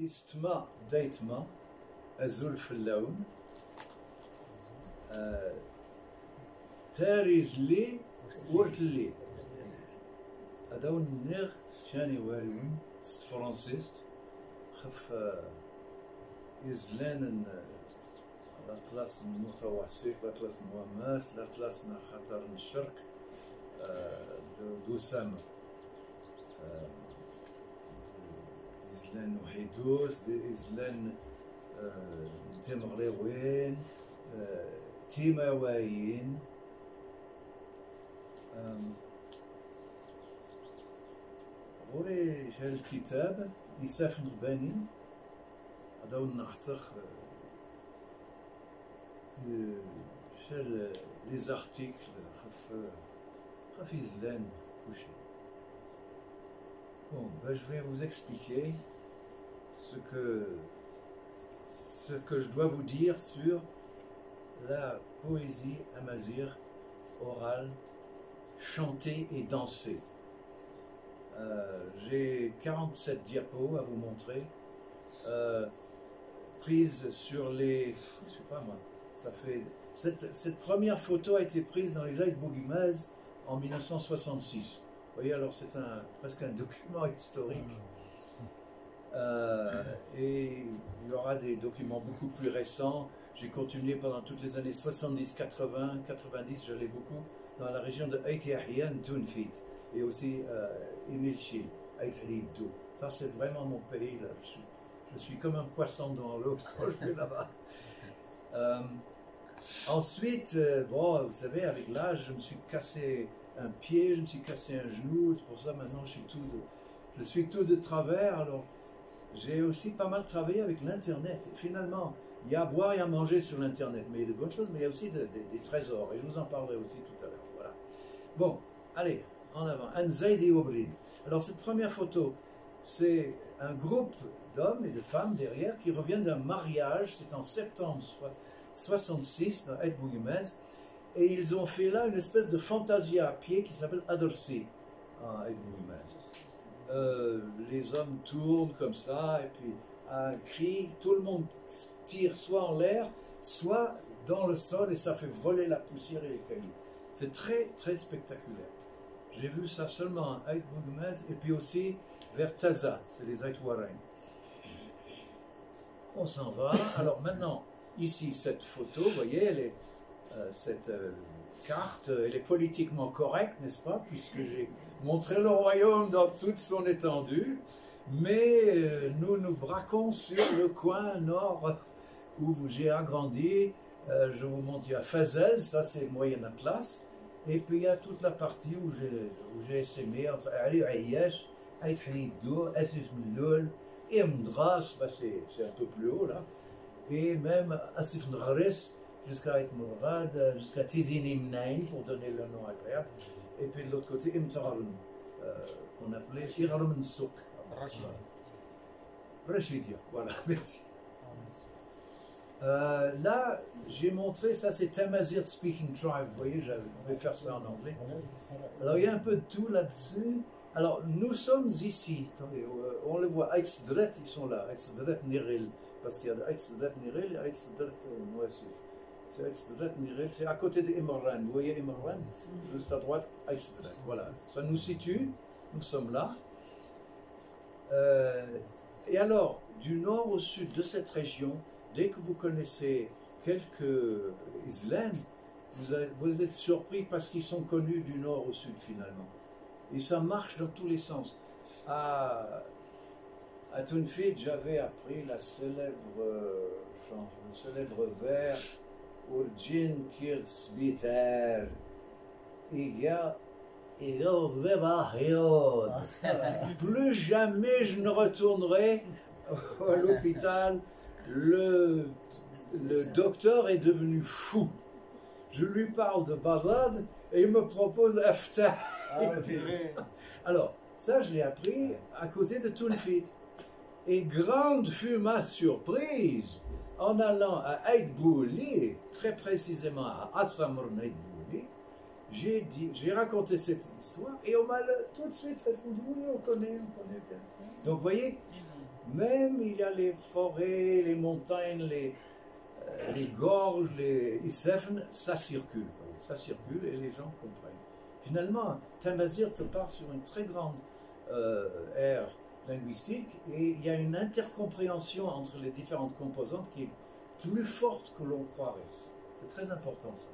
استما دايتما أزول في اللون تاريز لي ورت لي هذا هو النيغ شاني واريون ست فرانسيست خف يزلان لا كلاس متوسط لا كلاس مواماس لا كلاس خاطر الشرق دوسام إزلان وحيدوس دي إزلان تمغريوين تيماويين غوري شال الكتاب يسافن غباني هذا هو النختخ شال لي زارتيكل خف يزلان كلشي. Bon, ben, je vais vous expliquer ce que je dois vous dire sur la poésie amazigh orale, chantée et dansée. J'ai 47 diapos à vous montrer, prises sur les... je sais pas moi, ça fait... Cette première photo a été prise dans les Aïd Bougimaz en 1966. Vous voyez, alors c'est presque un document historique. Et il y aura des documents beaucoup plus récents. J'ai continué pendant toutes les années 70, 80, 90, j'allais beaucoup dans la région de Aït Yahyan, Tounfit, et aussi Emil Chil, Aït Halibdou. Ça, c'est vraiment mon pays. Là. Je suis comme un poisson dans l'eau quand je vais là-bas. Ensuite, bon, vous savez, avec l'âge, je me suis cassé un pied, je me suis cassé un genou, c'est pour ça maintenant je suis tout de travers. Alors j'ai aussi pas mal travaillé avec l'internet. Finalement, il y a à boire et à manger sur l'internet, mais il y a de bonnes choses, mais il y a aussi des trésors, et je vous en parlerai aussi tout à l'heure. Voilà. Bon, allez, en avant. Anzaïdi Obrin. Alors cette première photo, c'est un groupe d'hommes et de femmes derrière qui reviennent d'un mariage, c'est en septembre 66 dans Aïd Bougimaz. Et ils ont fait là une espèce de fantasia à pied qui s'appelle Adorsi à Aïd Bougimaz. Les hommes tournent comme ça, et puis à un cri, tout le monde tire soit en l'air, soit dans le sol, et ça fait voler la poussière et les cailloux. C'est très très spectaculaire. J'ai vu ça seulement à Aïd Bougimaz, et puis aussi vers Taza, c'est les Aïd Warren. On s'en va. Alors maintenant, ici cette photo, vous voyez, elle est... cette carte, elle est politiquement correcte, n'est-ce pas, puisque j'ai montré le royaume dans toute son étendue, mais nous nous braquons sur le coin nord où j'ai agrandi. Je vous montre, il y a Fazez, ça c'est le Moyen Atlas, et puis il y a toute la partie où j'ai essaimé entre Ali Ayyash, Aït Halibdou, Asif Mloul et Mdras, c'est un peu plus haut là, et même Asif Nghres, jusqu'à Aït Mourad, jusqu'à Tizini Mnaïn, pour donner le nom agréable. Et puis de l'autre côté, Imtarun, qu'on appelait Irarm Souk. Rashidia, voilà, merci. Là, j'ai montré, ça c'est Amazigh Speaking Tribe, vous voyez, je vais faire ça en anglais. Alors il y a un peu de tout là-dessus. Alors nous sommes ici, attendez, on le voit, Aït Sedret, ils sont là, Aït Sedret Niril, parce qu'il y a Aït Sedret Niril et Aït Sedret Nouassif. C'est à côté d'Imran. Vous voyez Imran, juste à droite, voilà, ça nous situe, nous sommes là. Et alors, du nord au sud de cette région, dès que vous connaissez quelques islams, vous êtes surpris parce qu'ils sont connus du nord au sud finalement. Et ça marche dans tous les sens. À Tounfit, j'avais appris le célèbre vers Urjin Kirs Biter. Plus jamais je ne retournerai à l'hôpital. Le docteur est devenu fou. Je lui parle de Bagdad et il me propose Aftah. Alors, ça je l'ai appris à côté de Tounfit. Et grande fut ma surprise en allant à Aïd Bouli, très précisément à Atsamr Aïd Bouli. J'ai raconté cette histoire et on m'a tout de suite répondu oui, on connaît bien. Donc vous voyez, Même il y a les forêts, les montagnes, les gorges, les Isefn, ça circule. Ça circule et les gens comprennent. Finalement, Tamazight se part sur une très grande aire linguistique et il y a une intercompréhension entre les différentes composantes qui est plus forte que l'on croirait. C'est très important ça.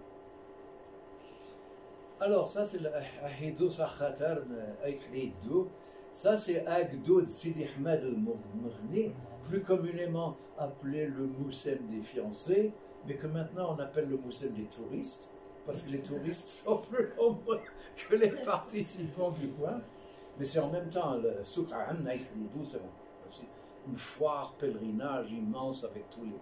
Alors ça c'est l'Ahidou Sakhatar Aïthlidou. Ça c'est Agdou de Sidi Ahmed al-Moghni, plus communément appelé le Moussem des fiancés, mais que maintenant on appelle le Moussem des touristes, parce que les touristes sont plus nombreux que les participants du coin. Mais c'est en même temps le Soukran Aïthlidou, c'est une foire pèlerinage immense avec tous les...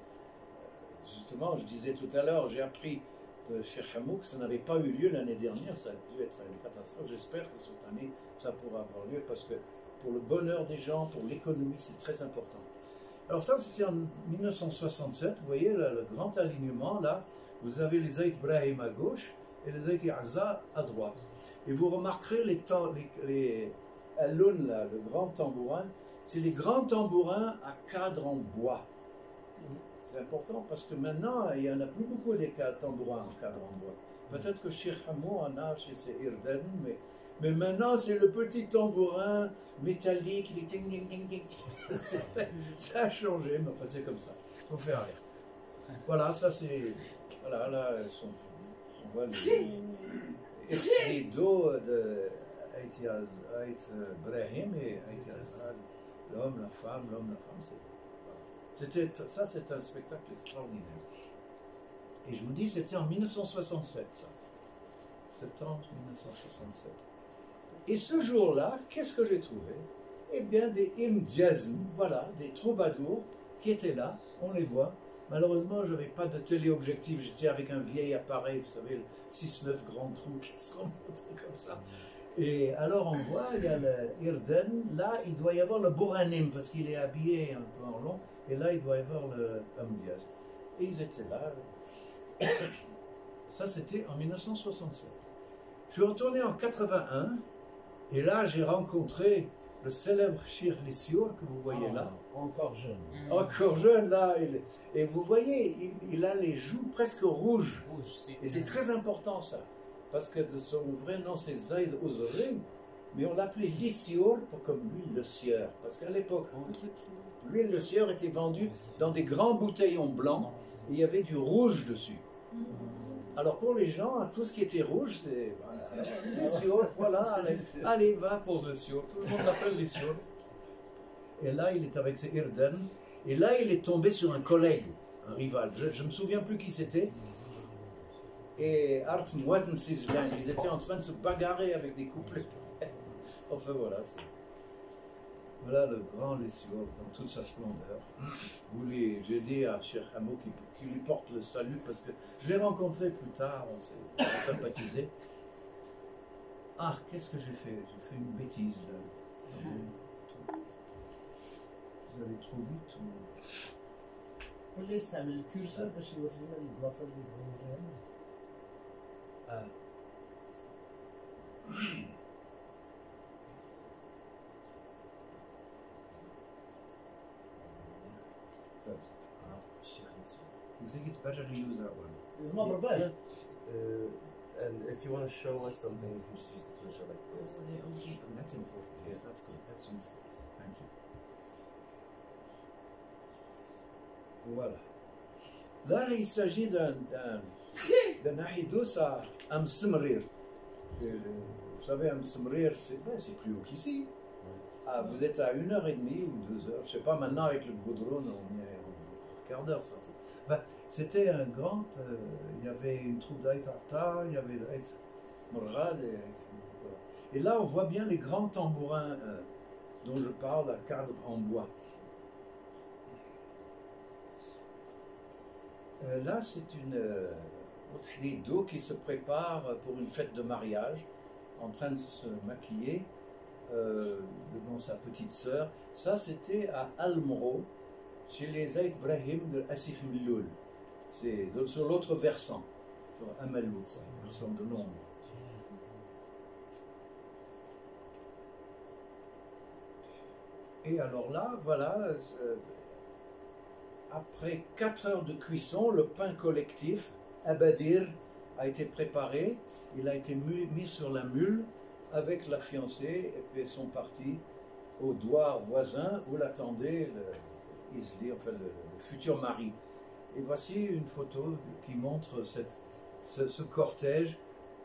Justement, je disais tout à l'heure, j'ai appris de Cheikh Hamouk, ça n'avait pas eu lieu l'année dernière, ça a dû être une catastrophe. J'espère que cette année, ça pourra avoir lieu parce que pour le bonheur des gens, pour l'économie, c'est très important. Alors ça, c'était en 1967, vous voyez le grand alignement, là, vous avez les Aït Brahim à gauche et les Aït Azza à droite. Et vous remarquerez les Aloun, là, le grand tambourin, c'est les grands tambourins à cadre en bois. C'est important parce que maintenant, il n'y en a plus beaucoup des tambourins en cadre en bois. Peut-être que Cheikh Hamou en a chez ses Irden, mais maintenant, c'est le petit tambourin métallique, les ting ting ting ting. Ça a changé, mais enfin, c'est comme ça. Il faut faire rien. Voilà, ça c'est... Voilà, là, on voit les dos de Aït Brahim et Aït Azad. L'homme, la femme, c'est... Ça, c'est un spectacle extraordinaire. Et je vous dis, c'était en 1967, ça. Septembre 1967. Et ce jour-là, qu'est-ce que j'ai trouvé? Eh bien, des imdiazm, voilà, des troubadours qui étaient là, on les voit. Malheureusement, je n'avais pas de téléobjectif, j'étais avec un vieil appareil, vous savez, le 6-9 grands trous qui se remontent comme ça. Et alors on voit, il y a le Irden, là il doit y avoir le Bouranim, parce qu'il est habillé un peu en long, et là il doit y avoir le Amdiaz. Et ils étaient là. Ça c'était en 1967. Je suis retourné en 81, et là j'ai rencontré le célèbre Shir Lissiour que vous voyez là. Encore jeune. Encore jeune, là. Et vous voyez, il a les joues presque rouges. Et c'est très important ça. Parce que de son vrai nom c'est Zaïd Ouzorim, mais on l'appelait Lissiour comme l'huile de sieur. Parce qu'à l'époque, l'huile de sieur était vendue dans des grands bouteillons blancs et il y avait du rouge dessus. Alors pour les gens, tout ce qui était rouge, c'est Lissiour, voilà, allez, va pour Lissiour. Tout le monde l'appelle Lissiour. Et là, il est avec ses Irden. Et là, il est tombé sur un collègue, un rival. Je ne me souviens plus qui c'était. Et Art Mouatten Sislan, ils étaient en train de se bagarrer avec des couplets. Enfin voilà, voilà le grand Lissiour dans toute sa splendeur. J'ai dit à Cheikh Hamou qui lui porte le salut parce que je l'ai rencontré plus tard, on s'est sympathisé. Ah, qu'est-ce que j'ai fait? J'ai fait une bêtise là. Vous allez trop vite ou... اللي يستعمل الكرسور باش يورينا البلاصه اللي بغينا نوريها. You think it's better to use that one? لازم برباش. And if you want to show us something, you can just use the cursor like this. Okay, that's important. Yes, that's good. That's useful. Thank you. Voilà. Là, il s'agit d'un ahidous à Msemrir. Vous savez, Msemrir, c'est plus haut qu'ici. Ah, vous êtes à 1h30 ou 2h. Je ne sais pas, maintenant avec le goudron, on est un quart d'heure. Ben, c'était un grand. Il y avait une troupe d'Aït Arta, il y avait l'Aït Morad. Et là, on voit bien les grands tambourins dont je parle à cadre en bois. Là, c'est une d'eau qui se prépare pour une fête de mariage, en train de se maquiller devant sa petite sœur. Ça, c'était à Almoro, chez les Aït Brahim de Asif Miloul. C'est sur l'autre versant, sur Amalou, versant de l'ombre. Et alors là, voilà, après 4 heures de cuisson, le pain collectif, Abadir, a été préparé. Il a été mis sur la mule avec la fiancée, et puis ils sont partis au douar voisin où l'attendait Isli, enfin le futur mari. Et voici une photo qui montre ce cortège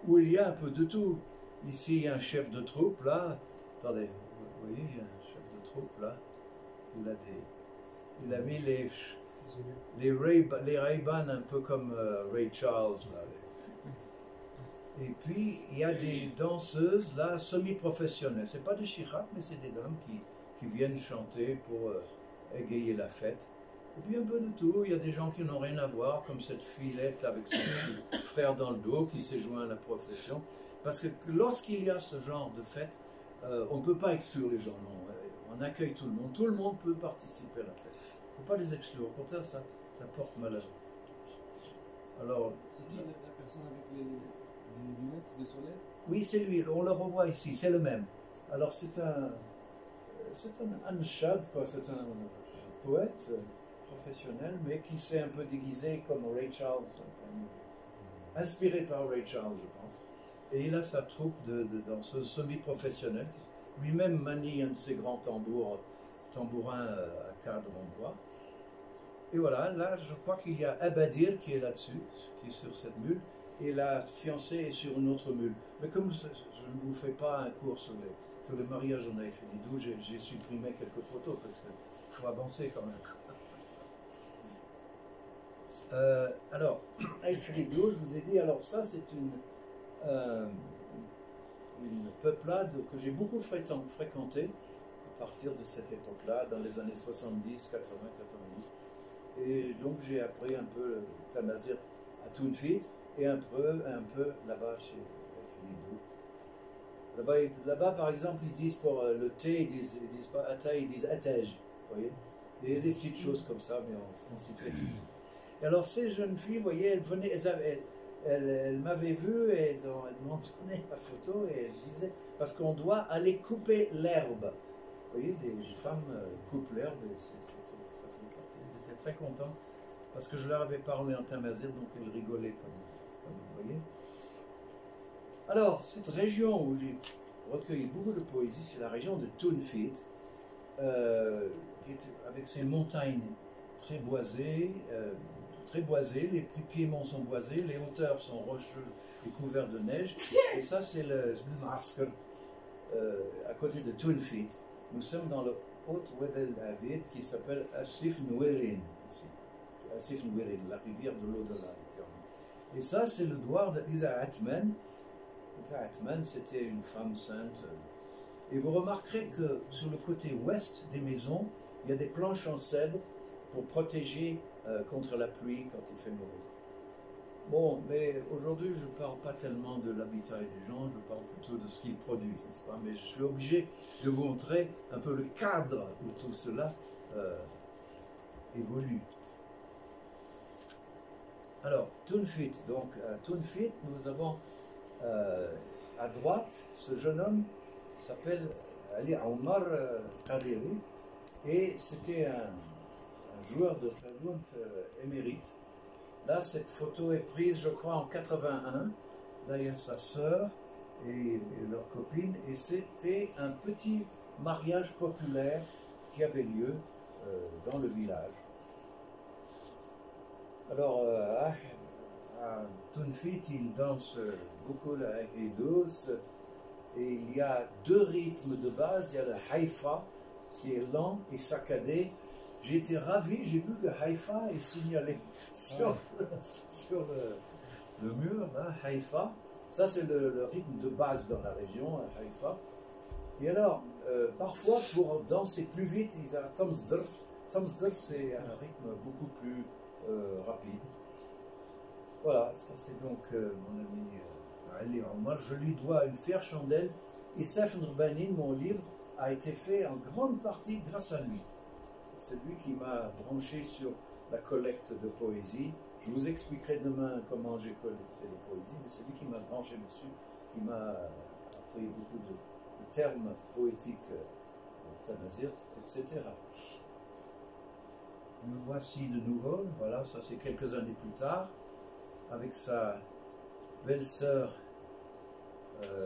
où il y a un peu de tout. Ici, il y a un chef de troupe, là. Attendez, vous voyez, il y a un chef de troupe, là. Il a mis les Ray-Ban un peu comme Ray Charles, là. Et puis, il y a des danseuses, là, semi-professionnelles. C'est pas de Chirac, mais c'est des dames qui viennent chanter pour égayer la fête. Et puis un peu de tout, il y a des gens qui n'ont rien à voir, comme cette fillette avec son petit frère dans le dos qui s'est joint à la profession. Parce que lorsqu'il y a ce genre de fête, on ne peut pas exclure les gens, non. On accueille tout le monde peut participer à la fête. Il ne faut pas les exclure, au contraire, ça porte malheur. Alors, c'est qui la personne avec les lunettes de soleil? Oui, c'est lui, on le revoit ici, c'est le même. Alors c'est un anshad, quoi, c'est un poète professionnel, mais qui s'est un peu déguisé comme Ray Charles, inspiré par Ray Charles, je pense. Et il a sa troupe de danseuses semi-professionnelles, lui-même manie un de ses grands tambourins à cadre en bois. Et voilà, là je crois qu'il y a Abadir qui est là-dessus, qui est sur cette mule, et la fiancée est sur une autre mule. Mais comme je ne vous fais pas un cours sur les mariages en Aït-Khalidou, j'ai supprimé quelques photos parce qu'il faut avancer quand même. Alors, Aït-Khalidou, je vous ai dit, alors ça c'est une peuplade que j'ai beaucoup fréquentée à partir de cette époque-là, dans les années 70, 80, 90. Et donc j'ai appris un peu le Tamazigh à Tounfit et un peu là-bas chez Khalidou. Là-bas, par exemple, ils disent pour le thé, ils disent pas ata, ils disent ataj. Vous voyez? Il y a des petites choses comme ça, mais on s'y fait. Et alors ces jeunes filles, vous voyez, elles venaient, elles m'avaient vu et elles m'ont donné la photo et elles disaient, parce qu'on doit aller couper l'herbe. Vous voyez, des femmes coupent l'herbe et ça fait partie. Ils étaient très contents parce que je leur avais parlé en Tamazigh, donc ils rigolaient comme vous voyez. Alors, cette région où j'ai recueilli beaucoup de poésie, c'est la région de Tounfit, avec ses montagnes très boisées, les piémonts sont boisés, les hauteurs sont rocheuses et couvertes de neige. Et ça, c'est le Masker, à côté de Tounfit. Nous sommes dans le Haut-Wedel David qui s'appelle Asif Nouerin, ici. Asif Nouerin, la rivière de l'au-delà. Et ça, c'est le douar d'Isa Atman. Isa Atman, c'était une femme sainte. Et vous remarquerez que sur le côté ouest des maisons, il y a des planches en cèdre pour protéger contre la pluie quand il fait mauvais. Bon, mais aujourd'hui, je ne parle pas tellement de l'habitat des gens, je parle plutôt de ce qu'ils produisent, n'est-ce pas? Mais je suis obligé de vous montrer un peu le cadre où tout cela évolue. Alors, Tounfit. Donc, à Tounfit, nous avons à droite ce jeune homme qui s'appelle Ali Omar Kadiri, et c'était un joueur de Fadoun émérite. Là, cette photo est prise, je crois, en 81. Là, il y a sa sœur et leur copine. Et c'était un petit mariage populaire qui avait lieu dans le village. Alors, à Tounfit, ils dansent beaucoup la Haïdous. Et il y a 2 rythmes de base. Il y a le Haïfa, qui est lent et saccadé. J'ai été ravi, j'ai vu que Haïfa est signalé sur le mur, là, Haïfa. Ça, c'est le rythme de base dans la région, Haïfa. Et alors, parfois, pour danser plus vite, ils ont Tamsdrf. Tamsdrf, c'est un rythme beaucoup plus rapide. Voilà, ça c'est donc mon ami Ali Omar. Je lui dois une fière chandelle. Et Saf Nurbanin, mon livre, a été fait en grande partie grâce à lui. C'est lui qui m'a branché sur la collecte de poésie. Je vous expliquerai demain comment j'ai collecté les poésies, mais c'est lui qui m'a branché dessus, qui m'a appris beaucoup de termes poétiques Tamazirt, etc. Nous voici de nouveau, voilà, ça c'est quelques années plus tard, avec sa belle-sœur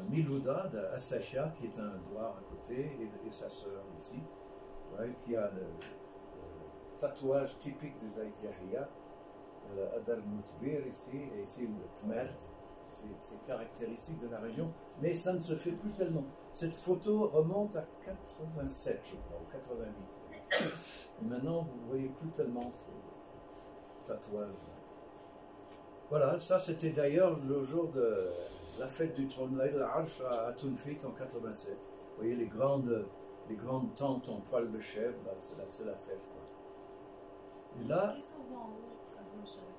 Milouda d'Assachia, qui est un douar à côté, et sa sœur ici, ouais, qui a le tatouage typique des Aïtiahia, le Adar Moutbir ici, et ici le Tmert, c'est caractéristique de la région, mais ça ne se fait plus tellement. Cette photo remonte à 87, je crois, ou 88. Et maintenant, vous ne voyez plus tellement ces tatouages. Voilà, ça c'était d'ailleurs le jour de la fête du trône, l'Arch à Tunfit en 87. Vous voyez les grandes tentes en poil de chèvre, là, c'est la fête. Quoi. Et là, Qu'est-ce qu'on voit en haut à gauche avec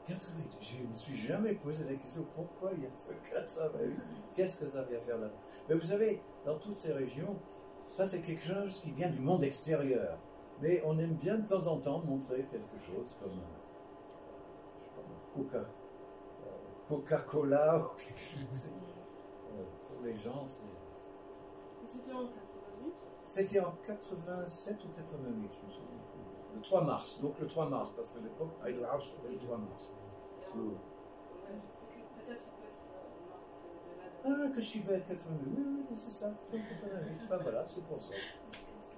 88? Je ne me suis jamais posé la question pourquoi il y a ce 88. Qu'est-ce que ça vient faire là-dedans? Mais vous savez, dans toutes ces régions, ça c'est quelque chose qui vient du monde extérieur. Mais on aime bien de temps en temps montrer quelque chose comme Coca-Cola ou quelque chose. Pour les gens, c'est. C'était en 88? C'était en 87 ou 88, je me souviens. Le 3 mars, donc le 3 mars, parce que l'époque, Eid al-Arsh, c'était le 3 mars. Peut-être ça peut être une marque de la. Ah, que je suis bête, 88. Oui, c'est ça, c'est en 88. Ah, voilà, c'est pour ça.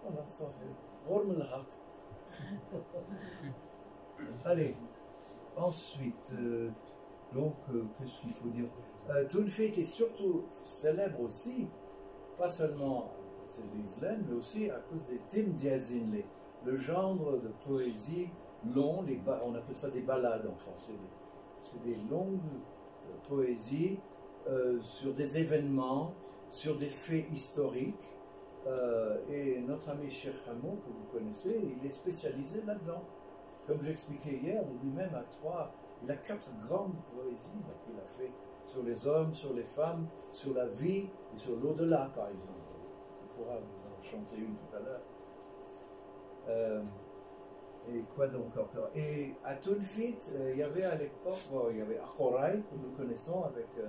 Voilà, ça fait. Rorm al-Haq. Allez, ensuite, donc, qu'est-ce qu'il faut dire? Tunfit est surtout célèbre aussi, pas seulement à ses islams, mais aussi à cause des tim diazinlé, le genre de poésie long, on appelle ça des ballades en français. C'est des longues poésies sur des événements, sur des faits historiques. Et notre ami Cheikh Hamou, que vous connaissez, il est spécialisé là-dedans. Comme j'expliquais hier, lui-même il a 4 grandes poésies qu'il a fait sur les hommes, sur les femmes, sur la vie et sur l'au-delà, par exemple. On pourra vous en chanter une tout à l'heure. Et quoi donc encore? Et à Tunfit, il y avait à l'époque, il y avait Akorai, que nous connaissons,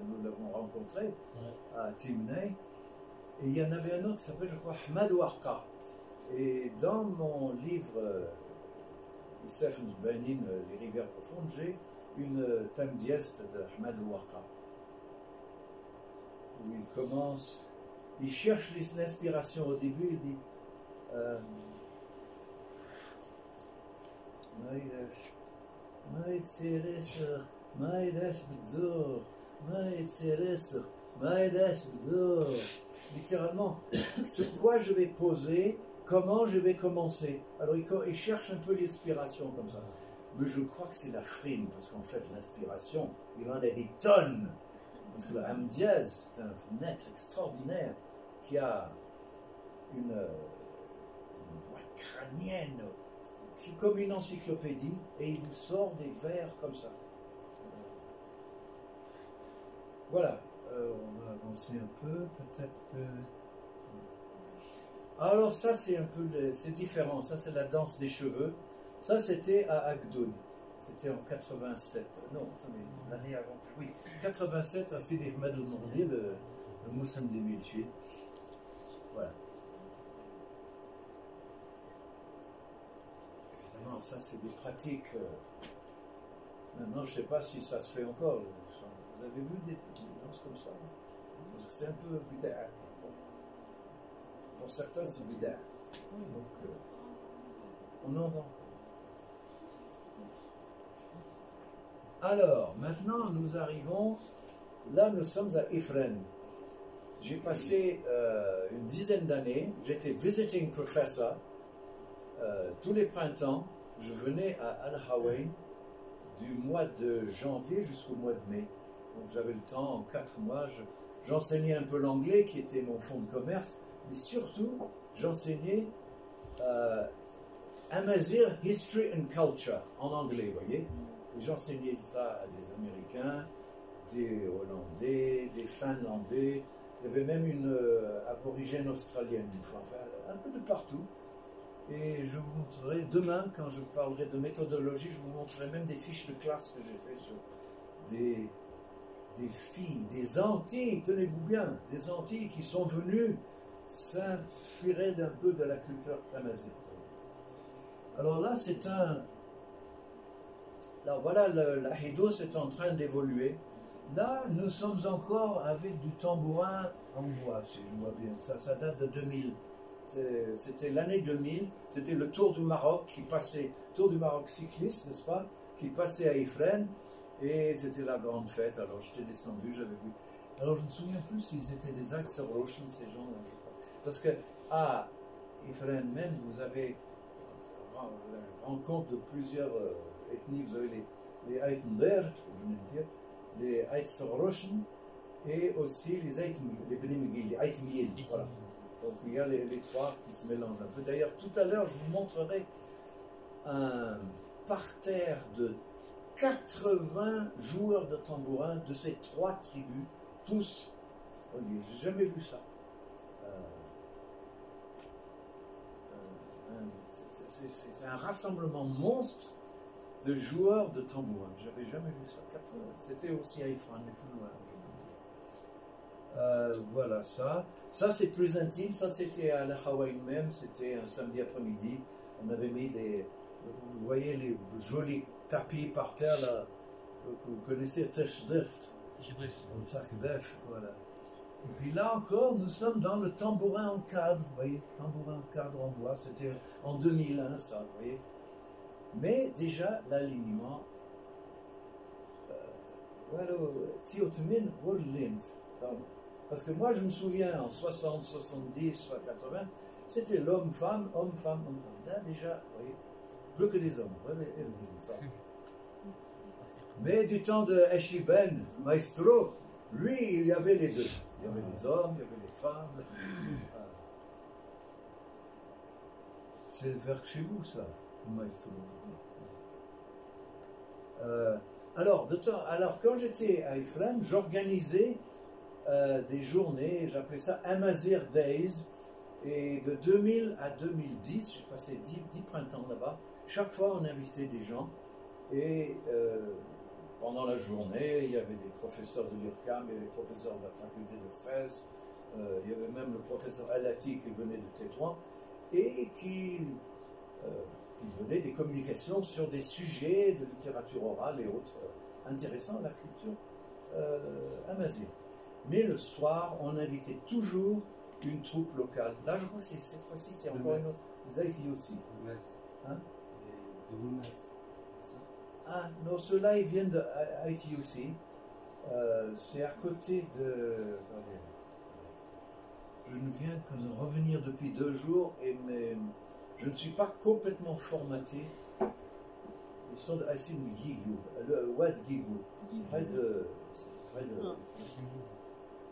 nous l'avons rencontré à Timnei. Et il y en avait un autre qui s'appelait, je crois, Ahmad Ouarqa. Et dans mon livre Isef al-Banin, Les rivières profondes, j'ai une thème dieste de Ahmad Ouarqa. Où il commence, il cherche l'inspiration au début, il dit ما يتصير يسر ما يداش بتزور ما يتصير يسر ما يداش بتزور. Littéralement, sur quoi je vais poser, comment je vais commencer. Alors il cherche un peu l'inspiration comme ça. Mais je crois que c'est la frime, parce qu'en fait l'inspiration, il en a des tonnes. Parce que le Hamdiaz, c'est un être extraordinaire qui a une voix crânienne, qui comme une encyclopédie, et il vous sort des vers comme ça. Voilà, on va avancer un peu, peut-être que... Alors ça c'est un peu, c'est différent, ça c'est la danse des cheveux. Ça c'était à Agdoud, c'était en 87, non attendez, l'année avant, oui, 87 à Sidi Ahmed al-Mourdi, le Moussam de Milchi. Voilà. Évidemment, ça c'est des pratiques. Maintenant, je ne sais pas si ça se fait encore. Vous avez vu des danses comme ça? Parce que c'est un peu bid'a. Pour certains, c'est bid'a. Donc, on entend. Alors, maintenant, nous arrivons. Là, nous sommes à Ifren. J'ai passé une dizaine d'années. J'étais visiting professor. Tous les printemps, je venais à Al-Hawaï du mois de janvier jusqu'au mois de mai. Donc j'avais le temps, en 4 mois, j'enseignais un peu l'anglais qui était mon fonds de commerce, mais surtout j'enseignais Amazigh History and Culture en anglais, vous voyez. Et j'enseignais ça à des Américains, des Hollandais, des Finlandais, il y avait même une aborigène australienne, enfin un peu de partout. Et je vous montrerai, demain, quand je parlerai de méthodologie, je vous montrerai même des fiches de classe que j'ai fait sur des filles, des Antilles, tenez-vous bien, des Antilles qui sont venues s'inspirait d'un peu de la culture tamazight. Alors là, c'est un... Alors voilà, la Hidos est en train d'évoluer. Là, nous sommes encore avec du tambourin en bois, si je vois bien. Ça date de 2000. C'était l'année 2000. C'était le Tour du Maroc qui passait, Tour du Maroc cycliste, n'est-ce pas, qui passait à Ifrane. Et c'était la grande fête. Alors j'étais descendu, j'avais vu. Alors je ne me souviens plus s'ils étaient des Eitzerroschen, ces gens-là. Parce que à Ifrane même, vous avez la rencontre de plusieurs ethnies. Vous avez les Eitender, je venais de dire, les Eitzerroschen et aussi les Benimigil, les Eitmiyel. Voilà. Donc il y a les trois qui se mélangent un peu. D'ailleurs, tout à l'heure, je vous montrerai un parterre de 80 joueurs de tambourin de ces trois tribus, tous. J'ai jamais vu ça. C'est un rassemblement monstre de joueurs de tambourin. J'avais jamais vu ça. C'était aussi à Ifrane, mais plus loin. Voilà ça. Ça c'est plus intime. Ça c'était à la Hawaï même. C'était un samedi après-midi. On avait mis des. Vous voyez les jolis tapis par terre là. Vous connaissez Tashdeft. Voilà. Et puis là encore, nous sommes dans le tambourin en cadre. Vous voyez, tambourin en cadre en bois. C'était en 2001 ça. Vous voyez. Mais déjà l'alignement. Voilà. Tiotmin Worldlind. Parce que moi, je me souviens, en 60, 70, soit 80, c'était l'homme-femme, homme-femme, homme-femme. Là, déjà, vous voyez, plus que des hommes. Mais du temps de Eshiben, Maestro, lui, il y avait les deux. Il y avait les hommes, il y avait les femmes. C'est vers chez vous, ça, Maestro. Alors, quand j'étais à Ifrane, j'organisais des journées, j'appelais ça Amazir Days, et de 2000 à 2010, j'ai passé 10 printemps là-bas. Chaque fois, on invitait des gens, et pendant la journée, il y avait des professeurs de l'IRCAM, il y avait des professeurs de la faculté de Fès, il y avait même le professeur Alati qui venait de Tétouan, et qui venait des communications sur des sujets de littérature orale et autres intéressants à la culture amazigh. Mais le soir, on invitait toujours une troupe locale. Là, je crois que cette fois-ci, c'est encore une autre. Les Haïti aussi. Hein? De Gounas. Ah, non, ceux-là, ils viennent d'Haïti aussi. C'est à côté de... Je ne viens que de revenir depuis 2 jours, je ne suis pas complètement formaté. Ils sont de Haïti, le Ouad Gigou, près de...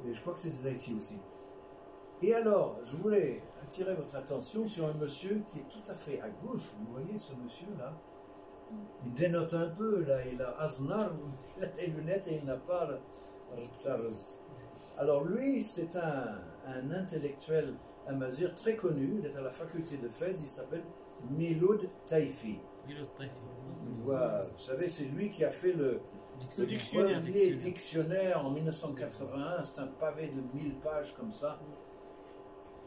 Et je crois que c'est des Haïti aussi. Et alors, je voulais attirer votre attention sur un monsieur qui est tout à fait à gauche. Vous voyez ce monsieur-là? Il dénote un peu, là. Il a Aznar, il a des lunettes et il n'a pas le... Alors lui, c'est un intellectuel amazigh très connu. Il est à la faculté de Fès. Il s'appelle Miloud Taifi. Vous savez, c'est lui qui a fait le dictionnaire en 1981. C'est un pavé de 1000 pages comme ça.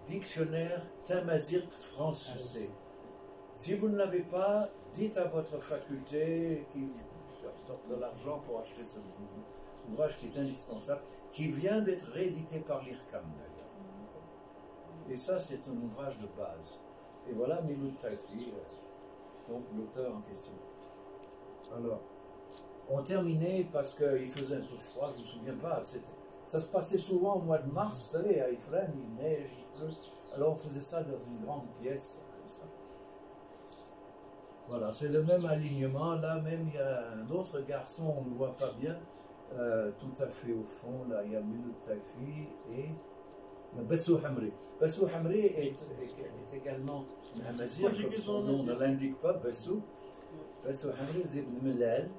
Dictionnaire Tamazight français. Si vous ne l'avez pas, dites à votre faculté qui sorte de l'argent pour acheter ce ouvrage qui est indispensable, qui vient d'être réédité par l'IRCAM d'ailleurs. Et ça, c'est un ouvrage de base. Et voilà Miloud Taifi, donc l'auteur en question. Alors, on terminait parce qu'il faisait un peu froid, je ne me souviens pas. Ça se passait souvent au mois de mars, vous savez, à Ifrane, il neige, il pleut. Alors on faisait ça dans une grande pièce, comme ça. Voilà, c'est le même alignement. Là même, il y a un autre garçon, on ne le voit pas bien, tout à fait au fond. Là, il y a Miloud Taifi et Bessou Hamri. Bessou Hamri est également un amazigh, comme son nom ne l'indique pas, Bessou. Bessou Hamri, Zibn Melal.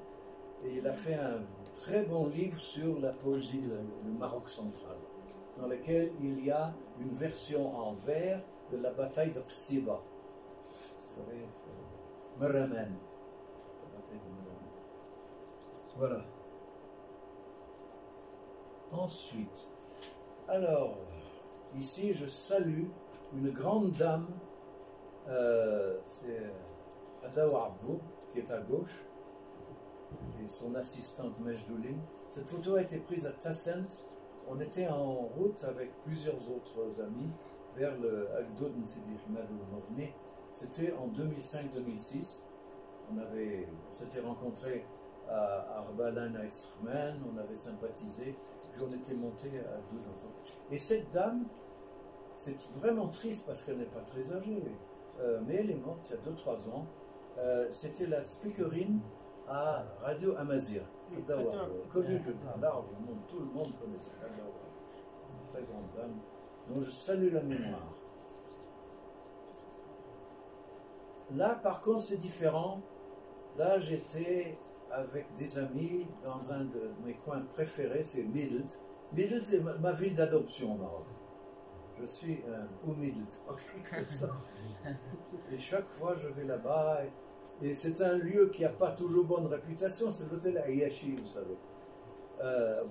Et il a fait un très bon livre sur la poésie du Maroc central, dans lequel il y a une version en vers de la bataille de Ksiba. Vous savez, Meraman. Voilà. Ensuite, alors, ici je salue une grande dame, c'est Adawa Abou, qui est à gauche, et son assistante Majdoulin. Cette photo a été prise à Tassent. On était en route avec plusieurs autres amis vers le Agdoud Nsidi Ahmed al-Mourni. C'était en 2005-2006. On s'était rencontrés à Arbalan à Esrmen, on avait sympathisé, puis on était montés à Agdoud ensemble. Et cette dame, c'est vraiment triste parce qu'elle n'est pas très âgée, mais elle est morte il y a 2-3 ans. C'était la speakerine à Radio Amazir. Connue de large, tout le monde connaissait Adawa. Une très grande dame, dont je salue la mémoire. Là, par contre, c'est différent. Là, j'étais avec des amis dans un de mes coins préférés, c'est Midelt. Midelt est ma ville d'adoption au Maroc. Je suis au Midelt, en quelque sorte. Et chaque fois, je vais là-bas. Et c'est un lieu qui n'a pas toujours bonne réputation, c'est l'hôtel Ayashi, vous savez.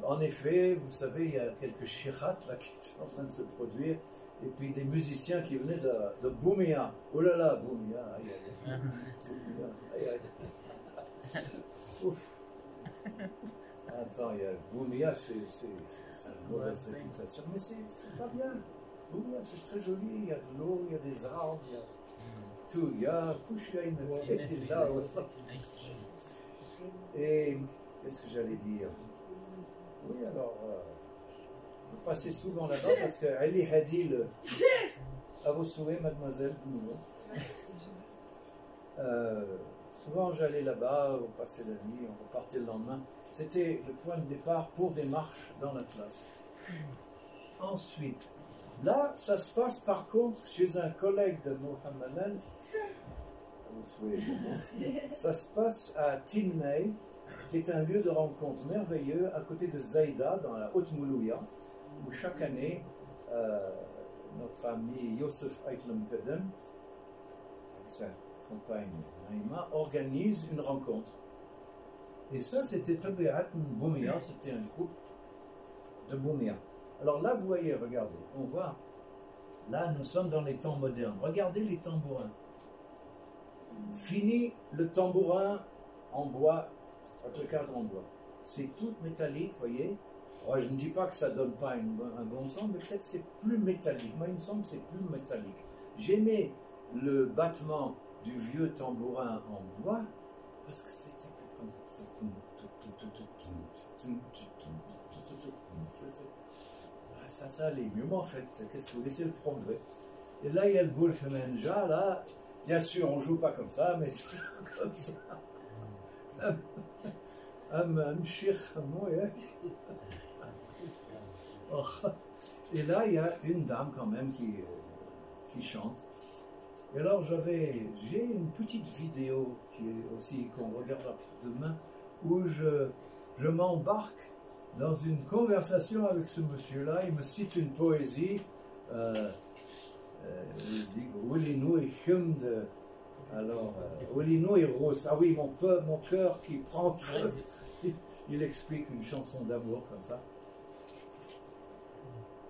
En effet, vous savez, il y a quelques shirats là qui sont en train de se produire, et puis des musiciens qui venaient de Boumia. Oh là là, Boumia, aïe aïe. Boumia, aïe aïe. Ouf. Attends, il y a Boumia, c'est une mauvaise réputation, mais c'est pas bien. Boumia, c'est très joli, il y a de l'eau, il y a des arbres, il y a tout, il y a là. Et qu'est-ce que j'allais dire? Oui, alors, vous passez souvent là-bas parce que Ali Hadil, à vos souhaits, mademoiselle, souvent j'allais là-bas, on passait la nuit, on repartait le lendemain. C'était le point de départ pour des marches dans l'Atlas. Ensuite, là, ça se passe par contre chez un collègue de Mohammed. Ça se passe à Tinmay, qui est un lieu de rencontre merveilleux à côté de Zaïda, dans la Haute-Moulouya, où chaque année, notre ami Youssef Aitlam Kadem, avec sa compagne Naïma, organise une rencontre. Et ça, c'était Tabi'at Boumia, c'était un groupe de Boumia. Alors là, vous voyez, regardez, on voit, là, nous sommes dans les temps modernes. Regardez les tambourins. Fini le tambourin en bois, avec le cadre en bois. C'est tout métallique, vous voyez. Alors, je ne dis pas que ça ne donne pas un bon son, mais peut-être c'est plus métallique. Moi, il me semble que c'est plus métallique. J'aimais le battement du vieux tambourin en bois, parce que c'était... Ça allait mieux, mais en fait, qu'est-ce que vous laissez le progrès. Et là, il y a le boule femenja, là, bien sûr, on ne joue pas comme ça, mais toujours comme ça. Et là, il y a une dame quand même qui chante. Et alors, j'ai une petite vidéo qui est aussi, qu'on regardera demain, où je m'embarque dans une conversation avec ce monsieur-là. Il me cite une poésie. Il dit Oulinou et Chumd. Alors, Oulinou et Rose. Ah oui, mon cœur qui prend feu. Il explique une chanson d'amour comme ça.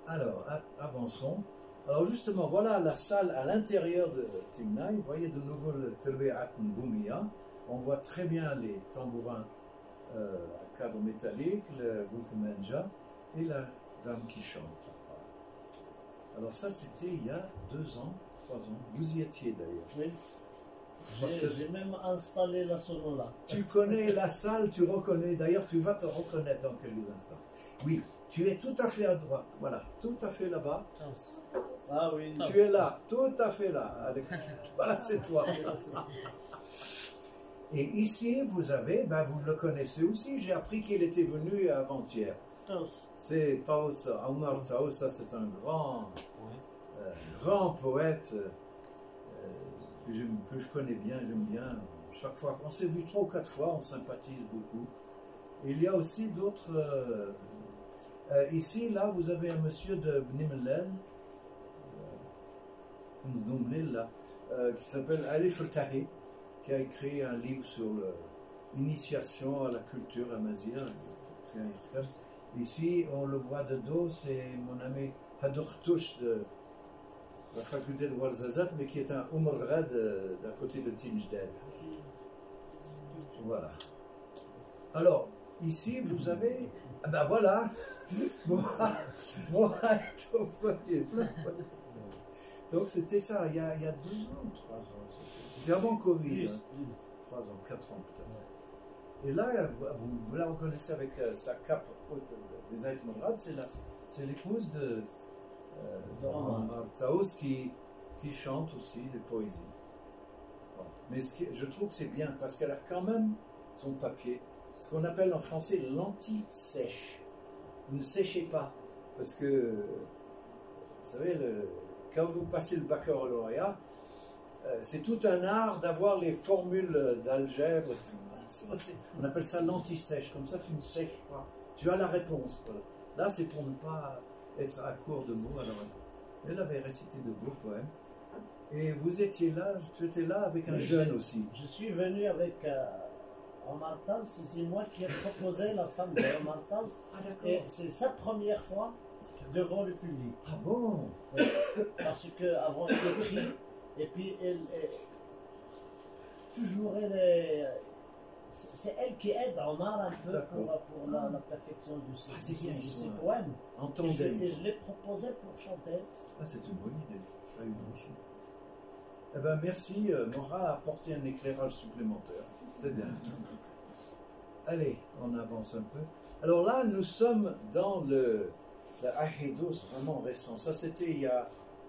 Alors, avançons. Alors justement, voilà la salle à l'intérieur de Timnaï. Vous voyez de nouveau le Telbe'at Boumia. On voit très bien les tambourins à cadre métallique, le Boukmenja et la dame qui chante. Alors ça, c'était il y a 2 ans, 3 ans. Vous y étiez d'ailleurs. Oui. J'ai même installé la sonora. Tu connais la salle, tu reconnais. D'ailleurs, tu vas te reconnaître dans quelques instants. Oui, tu es tout à fait à droite. Voilà, tout à fait là-bas. Ah oui. Tu es là, tout à fait là. Voilà, c'est toi. Et ici, vous avez, vous le connaissez aussi, j'ai appris qu'il était venu avant-hier. C'est Taous, Omar Taous, ça c'est un grand poète que je connais bien, j'aime bien. Chaque fois, on s'est vu 3 ou 4 fois, on sympathise beaucoup. Et il y a aussi d'autres... ici, là, vous avez un monsieur de Bnimelen, qui s'appelle Ali Fertahi, qui a écrit un livre sur l'initiation à la culture amazigh. Ici, on le voit de dos, c'est mon ami Hadortouche de la faculté de Ouarzazate, mais qui est un Umrad d'à côté de Tinjdel. Voilà. Alors, ici, vous avez... Ah ben voilà, moi est au premier plan. Donc c'était ça, il y a 12 ans, 3 ans. C'était avant Covid, hein. 3 ans, 4 ans peut-être. Et là, vous la reconnaissez avec sa cape haute des Aït Morad, c'est l'épouse de Omar Taous qui chante aussi des poésies. Bon. Mais je trouve que c'est bien parce qu'elle a quand même son papier, ce qu'on appelle en français l'anti-sèche. Vous ne séchez pas parce que, vous savez, quand vous passez le baccalauréat, c'est tout un art d'avoir les formules d'algèbre. On appelle ça l'anti-sèche, comme ça tu ne sèches pas. Tu as la réponse. Voilà. Là, c'est pour ne pas être à court de mots. Alors, elle avait récité de beaux poèmes. Et vous étiez là, tu étais là avec un jeune aussi. Je suis venu avec Omar Taous, c'est moi qui ai proposé la femme de Omar Taous. Ah, d'accord. Et c'est sa première fois devant le public. Ah bon? Parce qu'avant elle écrit, et puis toujours c'est elle qui aide Omar un peu pour la perfection de ses poèmes. En Et tandem. je l'ai proposé pour chanter. Ah, c'est une bonne idée. Ah, une bonne idée. Eh bien, merci. Maura a apporté un éclairage supplémentaire. C'est bien. Allez, on avance un peu. Alors là, nous sommes dans le Ahidos vraiment récent. Ça, c'était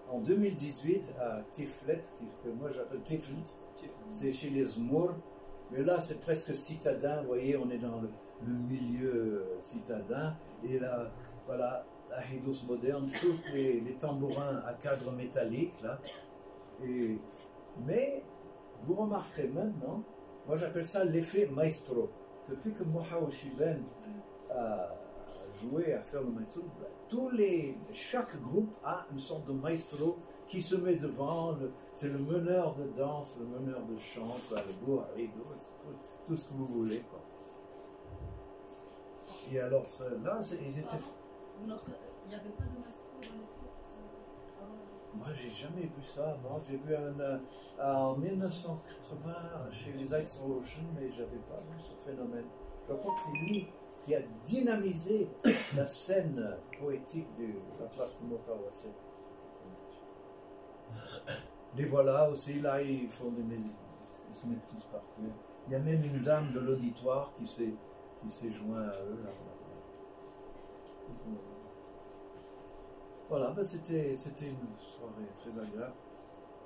en 2018 à Tiflet, que moi j'appelle Tiflet. C'est chez les Zmour. Mais là, c'est presque citadin. Vous voyez, on est dans le milieu citadin. Et là, voilà, Ahidos moderne, tous les tambourins à cadre métallique, là. Mais vous remarquerez maintenant, moi j'appelle ça l'effet maestro. Depuis que Mohaou Shiben a joué à faire le maestro, chaque groupe a une sorte de maestro qui se met devant. C'est le meneur de danse, le meneur de chant, quoi, le bourrigo, tout ce que vous voulez. Quoi. Et alors là, ils étaient... Il n'y avait pas de maestro dans les cours avant. Moi, j'ai jamais vu ça avant. J'ai vu en 1980 chez les Ice Ocean, mais je n'avais pas vu ce phénomène. Je crois que c'est lui qui a dynamisé la scène poétique de la place de Motawassé. Les voilà aussi, là, ils font des musiques. Ils se mettent tous par terre. Il y a même une dame de l'auditoire qui s'est jointe à eux. Là. Voilà, ben c'était une soirée très agréable.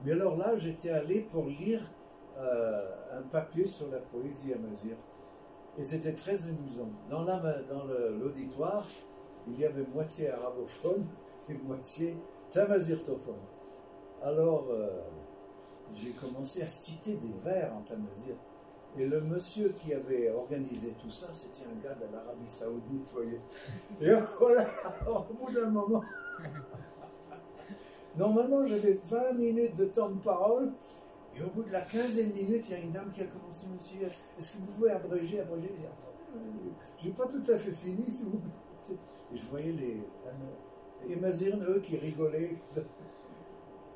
Mais alors là, j'étais allé pour lire un papier sur la poésie amazigh. Et c'était très amusant. Dans l'auditoire, il y avait moitié arabophone et moitié tamazighophone. Alors, j'ai commencé à citer des vers en tamazigh. Et le monsieur qui avait organisé tout ça, c'était un gars de l'Arabie Saoudite, vous voyez. Et voilà, alors, au bout d'un moment... Normalement, j'avais 20 minutes de temps de parole, et au bout de la 15e minute, il y a une dame qui a commencé, monsieur, est-ce que vous pouvez abréger? Je dis, attendez, j'ai pas tout à fait fini, si vous voulez. Et je voyais les Mazirs, eux, qui rigolaient.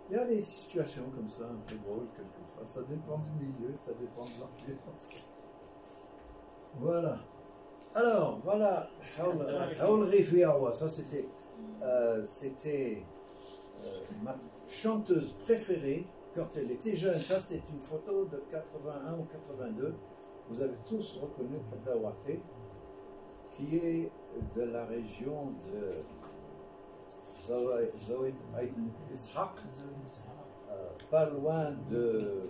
Il y a des situations comme ça, un peu drôles, quelquefois. Ça dépend du milieu, ça dépend de l'ambiance. Voilà. Alors, voilà, Haoul Rifiawa, ça c'était ma chanteuse préférée quand elle était jeune. Ça c'est une photo de 81 ou 82. Vous avez tous reconnu Tawafé, qui est de la région de Zoïd Ishaq, pas loin de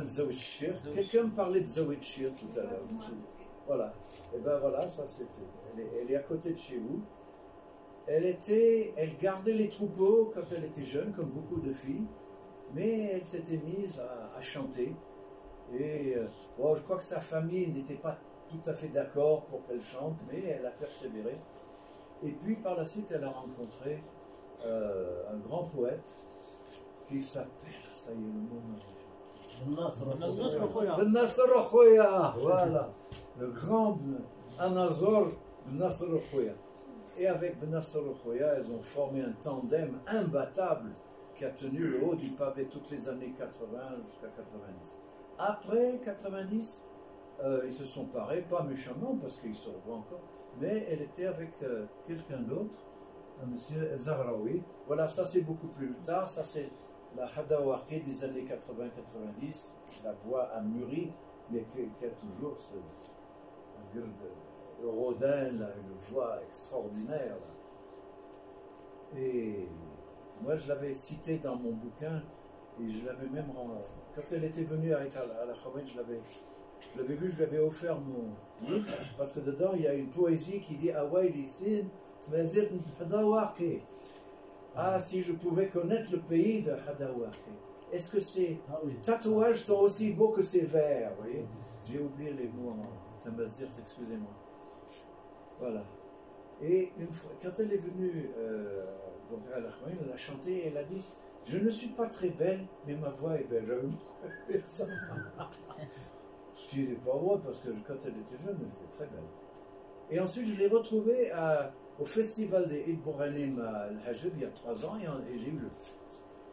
Zawid Shir. Quelqu'un me parlait de Zawid Shir tout à l'heure. Voilà. Et ben voilà, ça c'était. Elle est à côté de chez vous. Elle gardait les troupeaux quand elle était jeune, comme beaucoup de filles, mais elle s'était mise à chanter. Et je crois que sa famille n'était pas tout à fait d'accord pour qu'elle chante, mais elle a persévéré. Et puis par la suite, elle a rencontré un grand poète qui s'appelle, ça y est, le nom le Nasr Khoya, voilà, le grand Anazor Nasr al-Khoya. Et avec Nasr al-Khoya, ils ont formé un tandem imbattable qui a tenu le haut du pavé toutes les années 80 jusqu'à 90. Après 90, ils se sont parés, pas méchamment parce qu'ils se revoient encore, mais elle était avec quelqu'un d'autre, un monsieur Zahraoui. Voilà, ça c'est beaucoup plus tard, ça c'est la Hadawaki des années 80-90, la voix a mûri, mais qui a toujours ce le Rodin, une voix extraordinaire. Là. Et moi je l'avais cité dans mon bouquin, et je l'avais même quand elle était venue à la Khawaï, je l'avais vu, je lui avais offert mon livre, parce que dedans il y a une poésie qui dit ah, si je pouvais connaître le pays de Hadawaki. Est-ce que ces tatouages sont aussi beaux que ces vers? Vous voyez, j'ai oublié les mots en tamazirt, excusez-moi. Voilà. Et une fois, quand elle est venue à la Khawaï, elle a chanté et elle a dit: je ne suis pas très belle, mais ma voix est belle. J'avais beaucoup aimé ça. Ce qui n'est pas vrai, parce que quand elle était jeune, elle était très belle. Et ensuite, je l'ai retrouvée au festival des Eid Bouranim à Al-Hajib il y a 3 ans, et j'ai eu le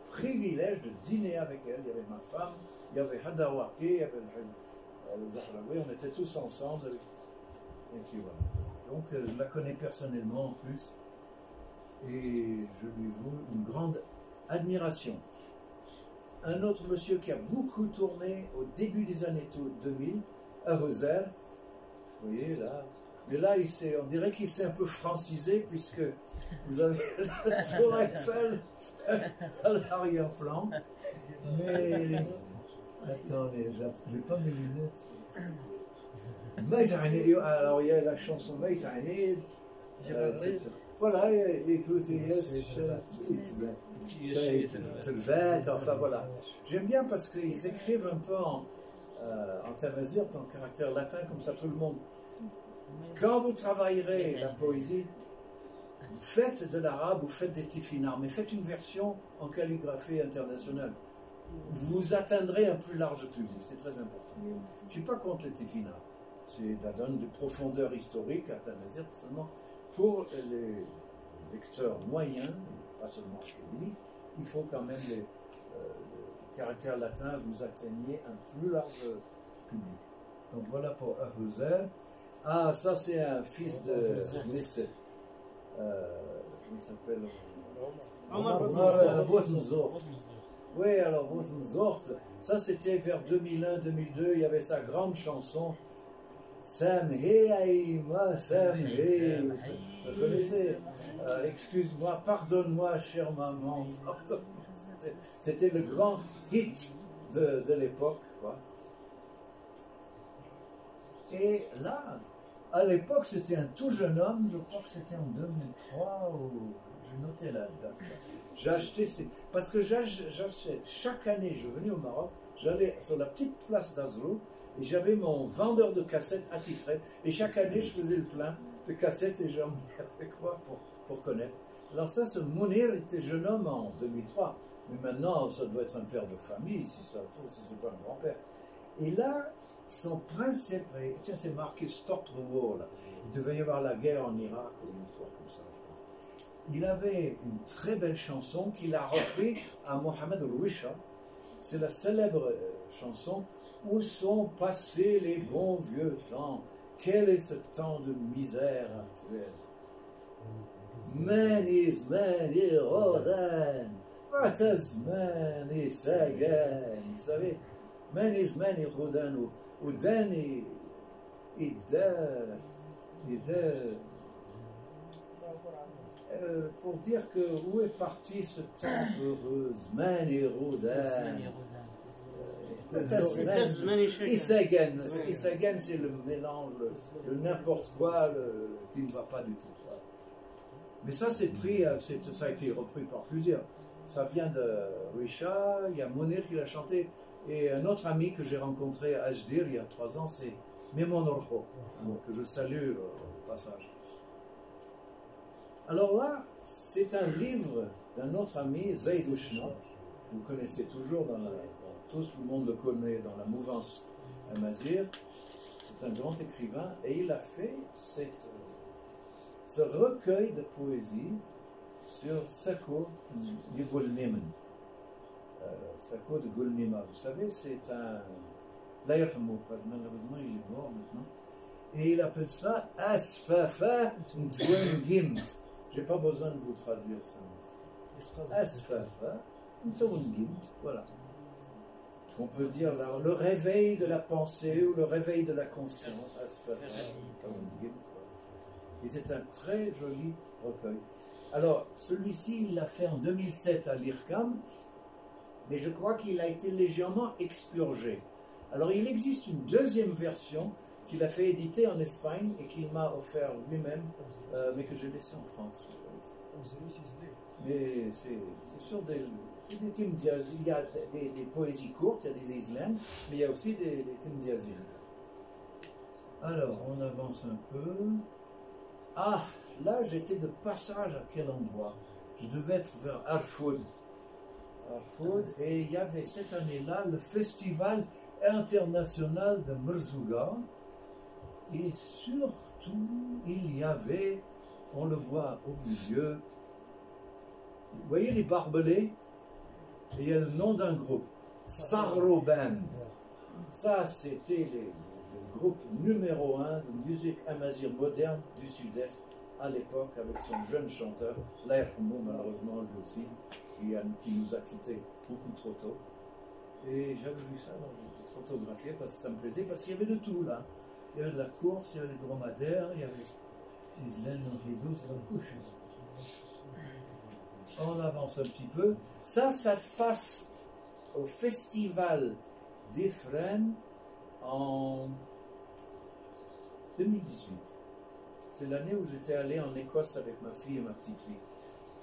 privilège de dîner avec elle. Il y avait ma femme, il y avait Hadawaki, il y avait le Zahraoui, on était tous ensemble. Et puis voilà. Donc, je la connais personnellement en plus, et je lui voue une grande admiration. Un autre monsieur qui a beaucoup tourné au début des années 2000, à Roser, vous voyez là, mais là on dirait qu'il s'est un peu francisé, puisque vous avez la tour Eiffel à l'arrière-plan. Mais attendez, j'ai pas mes lunettes. Alors il y a la chanson Maïtaïnid. Voilà, et tout, enfin voilà. J'aime bien parce qu'ils écrivent un peu en tamazirt, en caractère latin, comme ça tout le monde. Quand vous travaillerez la poésie, faites de l'arabe ou faites des petits finards, mais faites une version en calligraphie internationale. Vous atteindrez un plus large public, c'est très important. Je ne suis pas contre les petits finards. Ça donne de profondeur historique à tamazirt seulement. Pour les lecteurs moyens, pas seulement académiques, il faut quand même le caractère latin, vous atteigniez un plus large public. Donc voilà pour Ahuzer. Ah, ça c'est un fils de Messet. Il s'appelle Bosenzort. Oui, alors Bosenzort, ça c'était vers 2001-2002, il y avait sa grande chanson. Samhé Aïma, Samhé. Vous connaissez? Excuse-moi, pardonne-moi, chère maman. C'était le grand hit de l'époque. Et là, à l'époque, c'était un tout jeune homme, je crois que c'était en 2003, j'ai noté la date. J'ai acheté parce que j'achetais, chaque année, je venais au Maroc, j'allais sur la petite place d'Azrou, et j'avais mon vendeur de cassettes attitré. Et chaque année, je faisais le plein de cassettes et j'emmenais avec moi pour connaître. Alors ça, ce Mounir était jeune homme en 2003. Mais maintenant, ça doit être un père de famille, si ça se trouve, si ce n'est pas un grand-père. Et là, son principe, tiens, c'est marqué Stop the War. Là. Il devait y avoir la guerre en Irak, ou une histoire comme ça, je pense. Il avait une très belle chanson qu'il a repris à Mohamed Rouisha. C'est la célèbre chanson « Où sont passés les bons vieux temps? Quel est ce temps de misère actuelle? Mani zmani rodan, watazmani sagan » Vous savez, Mani zmani rodan, ou dani pour dire que où est parti ce temps heureux? Mani rodan. Isagan, c'est le mélange, le n'importe quoi qui ne va pas du tout. Mais ça, c'est pris, ça a été repris par plusieurs. Ça vient de Risha, il y a Mounir qui l'a chanté, et un autre ami que j'ai rencontré à Ajdir il y a 3 ans, c'est Memon Orho, que je salue au passage. Alors là, c'est un livre d'un autre ami, Zaid Ushna, vous connaissez toujours tout le monde le connaît dans la mouvance Amazir. C'est un grand écrivain et il a fait ce recueil de poésie sur Sako de Gulnimen. Sako de Gulnima, vous savez, c'est un... L'aïrhamou, malheureusement il est mort maintenant. Et il appelle ça Asfafa Ntwengimt. Je n'ai pas besoin de vous traduire ça. Asfafa Ntwengimt, voilà. On peut dire le réveil de la pensée ou le réveil de la conscience. Asfafa Ntwengimt. Et c'est un très joli recueil. Alors, celui-ci, il l'a fait en 2007 à l'IRCAM, mais je crois qu'il a été légèrement expurgé. Alors, il existe une deuxième version qu'il a fait éditer en Espagne et qu'il m'a offert lui-même, mais que j'ai laissé en France. Mais c'est sur des timdiazines. Il y a des poésies courtes, il y a des islams, mais il y a aussi des timdiazines. Alors, on avance un peu. Ah, là, j'étais de passage à quel endroit? Je devais être vers Arfoud. Et il y avait cette année-là le festival international de Merzouga. Et surtout, il y avait, on le voit au milieu, vous voyez les barbelés? Et il y a le nom d'un groupe, Sarro Band. Ça, c'était le groupe numéro 1 de musique amazigh moderne du Sud-Est à l'époque, avec son jeune chanteur, l'aïrhamou, malheureusement lui aussi, qui nous a quittés beaucoup trop tôt. Et j'avais vu ça, donc j'ai photographié parce que ça me plaisait, parce qu'il y avait de tout là. Il y avait de la course, il y avait les dromadaires, il y avait les laines rideaux, c'est la couche. On avance un petit peu. Ça se passe au festival d'Efren en 2018. C'est l'année où j'étais allé en Écosse avec ma fille et ma petite fille.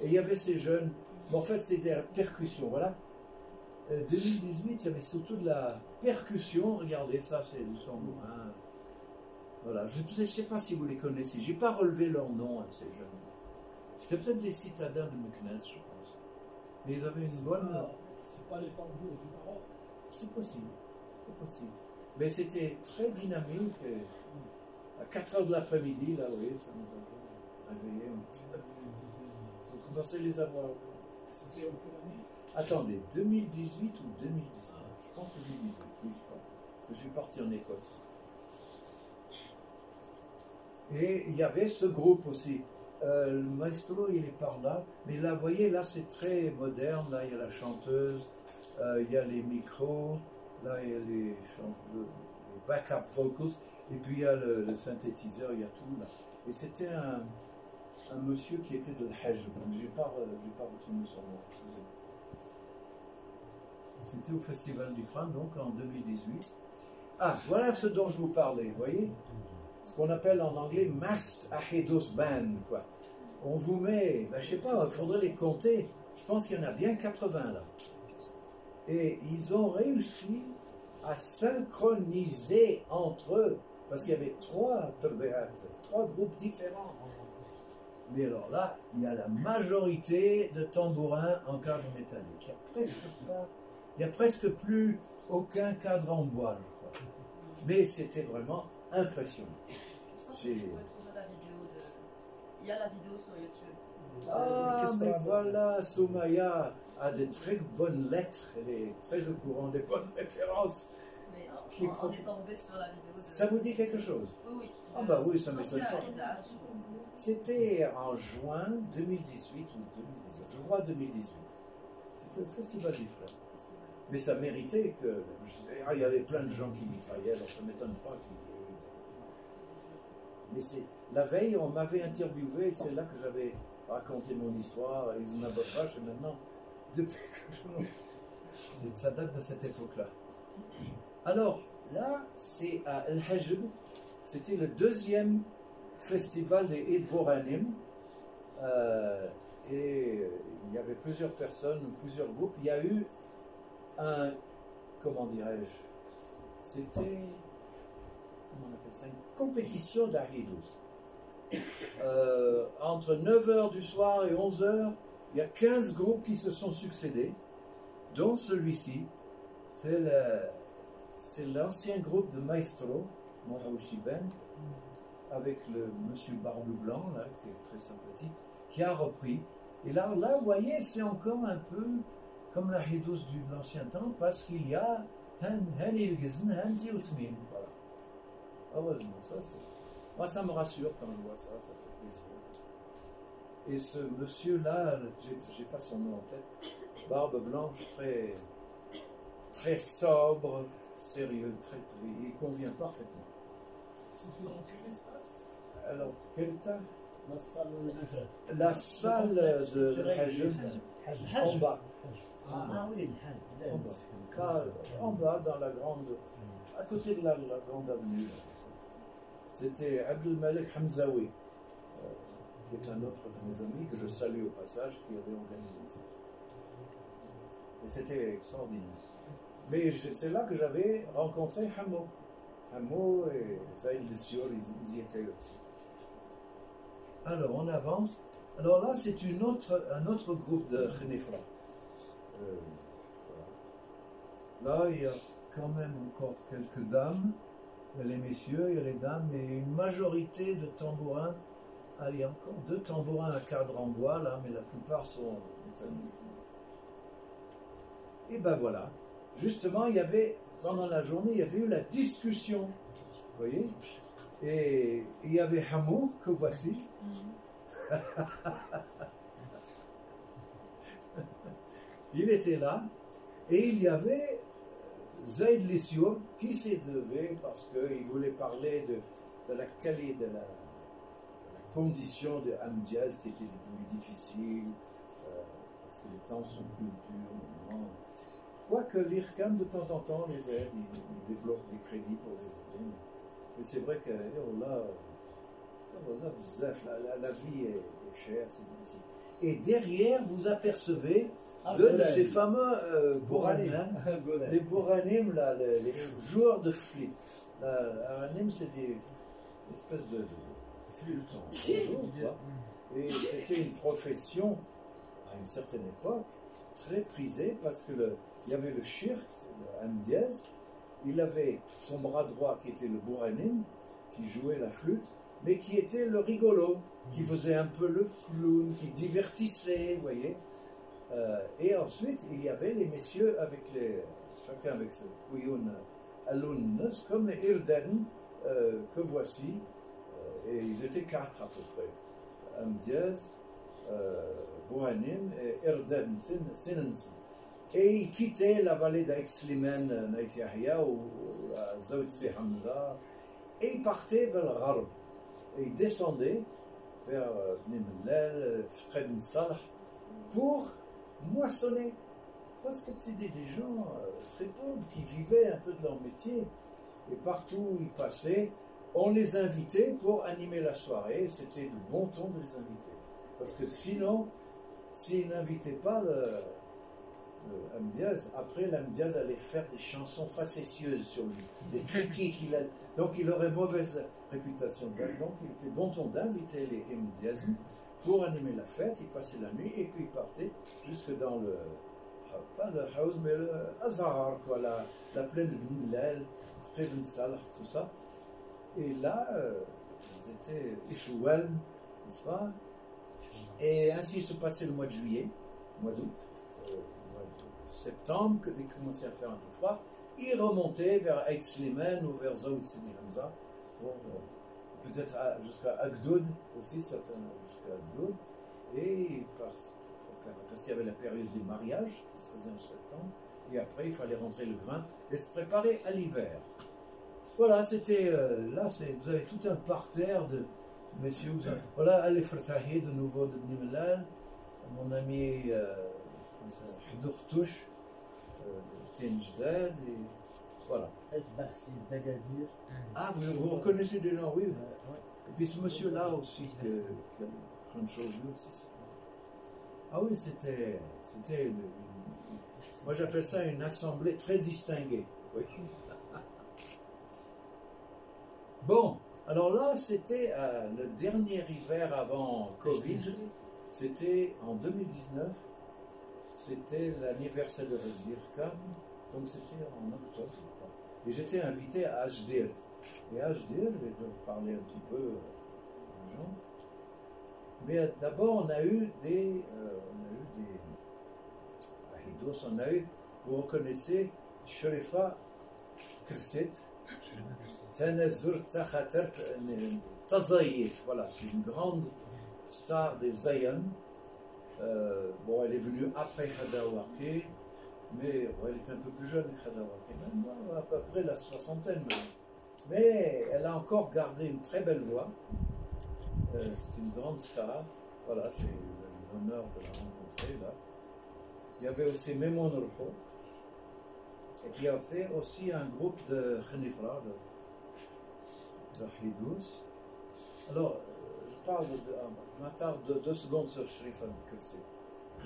Et il y avait ces jeunes, bon, en fait c'était la percussion, voilà. 2018, il y avait surtout de la percussion, regardez ça, c'est du tambourin. Voilà, je ne sais pas si vous les connaissez, je n'ai pas relevé leur nom à ces jeunes. C'est peut-être des citadins de Meknès, je pense. Mais ils avaient une bonne... C'est pas les tambours du Maroc. C'est possible, c'est possible. Mais c'était très dynamique. Et à 4 h de l'après-midi, là, oui, ça nous a réveillés. Vous commencez à les avoir. C'était au quelle année? Attendez, 2018 ou 2019? Je pense 2018, oui, je pense. Parce que je suis parti en Écosse. Et il y avait ce groupe aussi. Le maestro, il est par là. Mais là, vous voyez, là, c'est très moderne. Là, il y a la chanteuse, il y a les micros, là, il y a les backup vocals, et puis il y a le synthétiseur, il y a tout là. Et c'était un monsieur qui était de l'Hajj. Je n'ai pas retenu son nom. C'était au Festival du Fran, donc en 2018. Ah, voilà ce dont je vous parlais, vous voyez? Ce qu'on appelle en anglais Mast Ahedos Band, quoi. On vous met, ben, je sais pas, il faudrait les compter. Je pense qu'il y en a bien 80 là. Et ils ont réussi à synchroniser entre eux, parce qu'il y avait trois groupes différents. Mais alors là, il y a la majorité de tambourins en cadre métallique. Il n'y a presque plus aucun cadre en bois, je crois. Mais c'était vraiment impressionnant. Je pense que vous pouvez trouver la vidéo de... Il y a la vidéo sur YouTube. Ah, mais voilà, Soumaya a de très bonnes lettres, elle est très au courant des bonnes références. Mais on est tombé sur la vidéo de... Ça vous dit quelque chose? Oui, oui. Ah bah oui, ça m'étonne pas. pas. C'était en juin 2018 ou 2019, je crois 2018. C'était le Festival du Fleuve. Mais ça méritait que... il y avait plein de gens qui mitraillaient, alors ça ne m'étonne pas qu'il y ait... Mais c'est... La veille, on m'avait interviewé, et c'est là que j'avais raconté mon histoire, Izuna Botrash, et maintenant, depuis que ça date de cette époque-là. Alors, là, c'est à El Hajb, c'était le deuxième festival des Eid Boranim, et il y avait plusieurs personnes, plusieurs groupes. Il y a eu un, comment dirais-je, c'était, comment on appelle ça, une compétition d'Aridous. Entre 9 h du soir et 11 h, il y a 15 groupes qui se sont succédés, dont celui-ci. C'est l'ancien groupe de Maestro, Mohaouchi Ben. avec le monsieur Barbe Blanc, là, qui est très sympathique, qui a repris. Et là, vous voyez, c'est encore un peu comme la Hidous de l'ancien temps, parce qu'il y a voilà. Heureusement, moi ça me rassure quand je vois ça, ça fait plaisir. Et ce monsieur-là, j'ai pas son nom en tête, barbe blanche, très, très sobre, sérieux, il convient parfaitement. C'était dans quel espace? Alors, quel temps? La salle La salle de Hajj, en bas. Ah oui, le Hajj. En bas, dans la grande, à côté de la grande avenue. C'était Abdul Malik Hamzaoui, qui est un autre de mes amis que je salue au passage, qui avait organisé ça. Et c'était extraordinaire. Mais c'est là que j'avais rencontré Hamo. Hamo et Zaïd Lissiour, ils y étaient aussi. Alors, on avance. Alors là, c'est un autre groupe de Khenifra. Voilà. Là, il y a quand même encore quelques dames. Il y a les messieurs, il y a les dames, et une majorité de tambourins. Ah, il y a encore 2 tambourins à cadre en bois, là, mais la plupart sont métalliques. Et ben voilà. Justement, pendant la journée, il y avait eu la discussion. Vous voyez? Et il y avait Hamour, que voici. Il était là. Et il y avait Zaïd Lissiour qui s'est levé parce qu'il voulait parler de la qualité, de la condition de Hamdiaz qui était devenue difficile, parce que les temps sont plus durs. Quoique l'IRCAM, de temps en temps, les aide, il débloque des crédits pour les aider. Mais c'est vrai que la vie est chère, c'est difficile. Et derrière, vous apercevez 2 de ces fameux bouranim, les bouranim, les joueurs de flûte. Bouranim, c'est des espèces de flûtes en roseau, et c'était une profession à une certaine époque très prisée parce que il y avait le shirk, le Hamdiaz, il avait son bras droit qui était le bouranim, qui jouait la flûte, mais qui était le rigolo, qui faisait un peu le clown, qui divertissait, vous voyez. Et ensuite, il y avait les messieurs chacun avec ce couillon aloun, comme les Irden que voici, et ils étaient 4 à peu près. Hamdiaz, Bouranim et Irden, Sinansi. Et ils quittaient la vallée d'Aix-Slimane, Naït Yahya ou Zawtsi Hamza, et ils partaient vers le Gharb. Et ils descendaient vers Bnimlel, Fred Salah, pour moissonner. Parce que c'était des gens très pauvres qui vivaient un peu de leur métier. Et partout où ils passaient, on les invitait pour animer la soirée. C'était de bon ton de les inviter. Parce que sinon, s'ils n'invitaient pas le Hamdiaz, après l'Hamdiaz allait faire des chansons facétieuses sur lui, des critiques. Donc il aurait mauvaise réputation. Donc il était bon ton d'inviter les Hamdiaz pour animer la fête. Il passait la nuit et puis il partait jusque dans pas le house, mais le Azhar, quoi, la plaine de Bnimlel, près de Salah, tout ça. Et là, ils étaient échoués, n'est-ce pas? Et ainsi se passait le mois de juillet, le mois d'août, le mois de septembre, que dès qu'il commençait à faire un peu froid, ils remontaient vers Aix-Slimane ou vers Zawd Sidi Hamza, peut-être jusqu'à Agdoud aussi, certainement jusqu'à Agdoud, et parce qu'il y avait la période des mariages qui se faisait en septembre, et après il fallait rentrer le grain et se préparer à l'hiver. Voilà, c'était là, vous avez tout un parterre de messieurs. Voilà, Ali Fertahi de nouveau de Bnimlel, mon ami Dourtouche, Tinjdad, et voilà. Ah, vous reconnaissez des noms, oui. Et puis ce monsieur-là aussi, qui a plein de choses, lui aussi. Ah oui, c'était moi j'appelle ça une assemblée très distinguée. Oui. Bon, alors là, c'était le dernier hiver avant Covid. C'était en 2019. C'était l'anniversaire de l'IRCAM. Donc c'était en octobre, je crois. Et j'étais invité à HDL. et Ajdir, je vais donc parler un petit peu aux gens. Mais d'abord, on a eu des Ahidos, on a eu, vous reconnaissez, Sharifa Kirsit, Tanazur Takhatert Tazayit, voilà, c'est une grande star des Zayan. Bon, elle est venue après Hadawaki, mais bon, elle était un peu plus jeune que Hadawaki, même à peu près la soixantaine. Mais elle a encore gardé une très belle voix. C'est une grande star. Voilà, j'ai eu l'honneur de la rencontrer là. Il y avait aussi Memon Urho. Et puis il y avait aussi un groupe de Khenifra, de Hidous. Alors, je m'attarde de 2 secondes sur Shrifa Kirsit.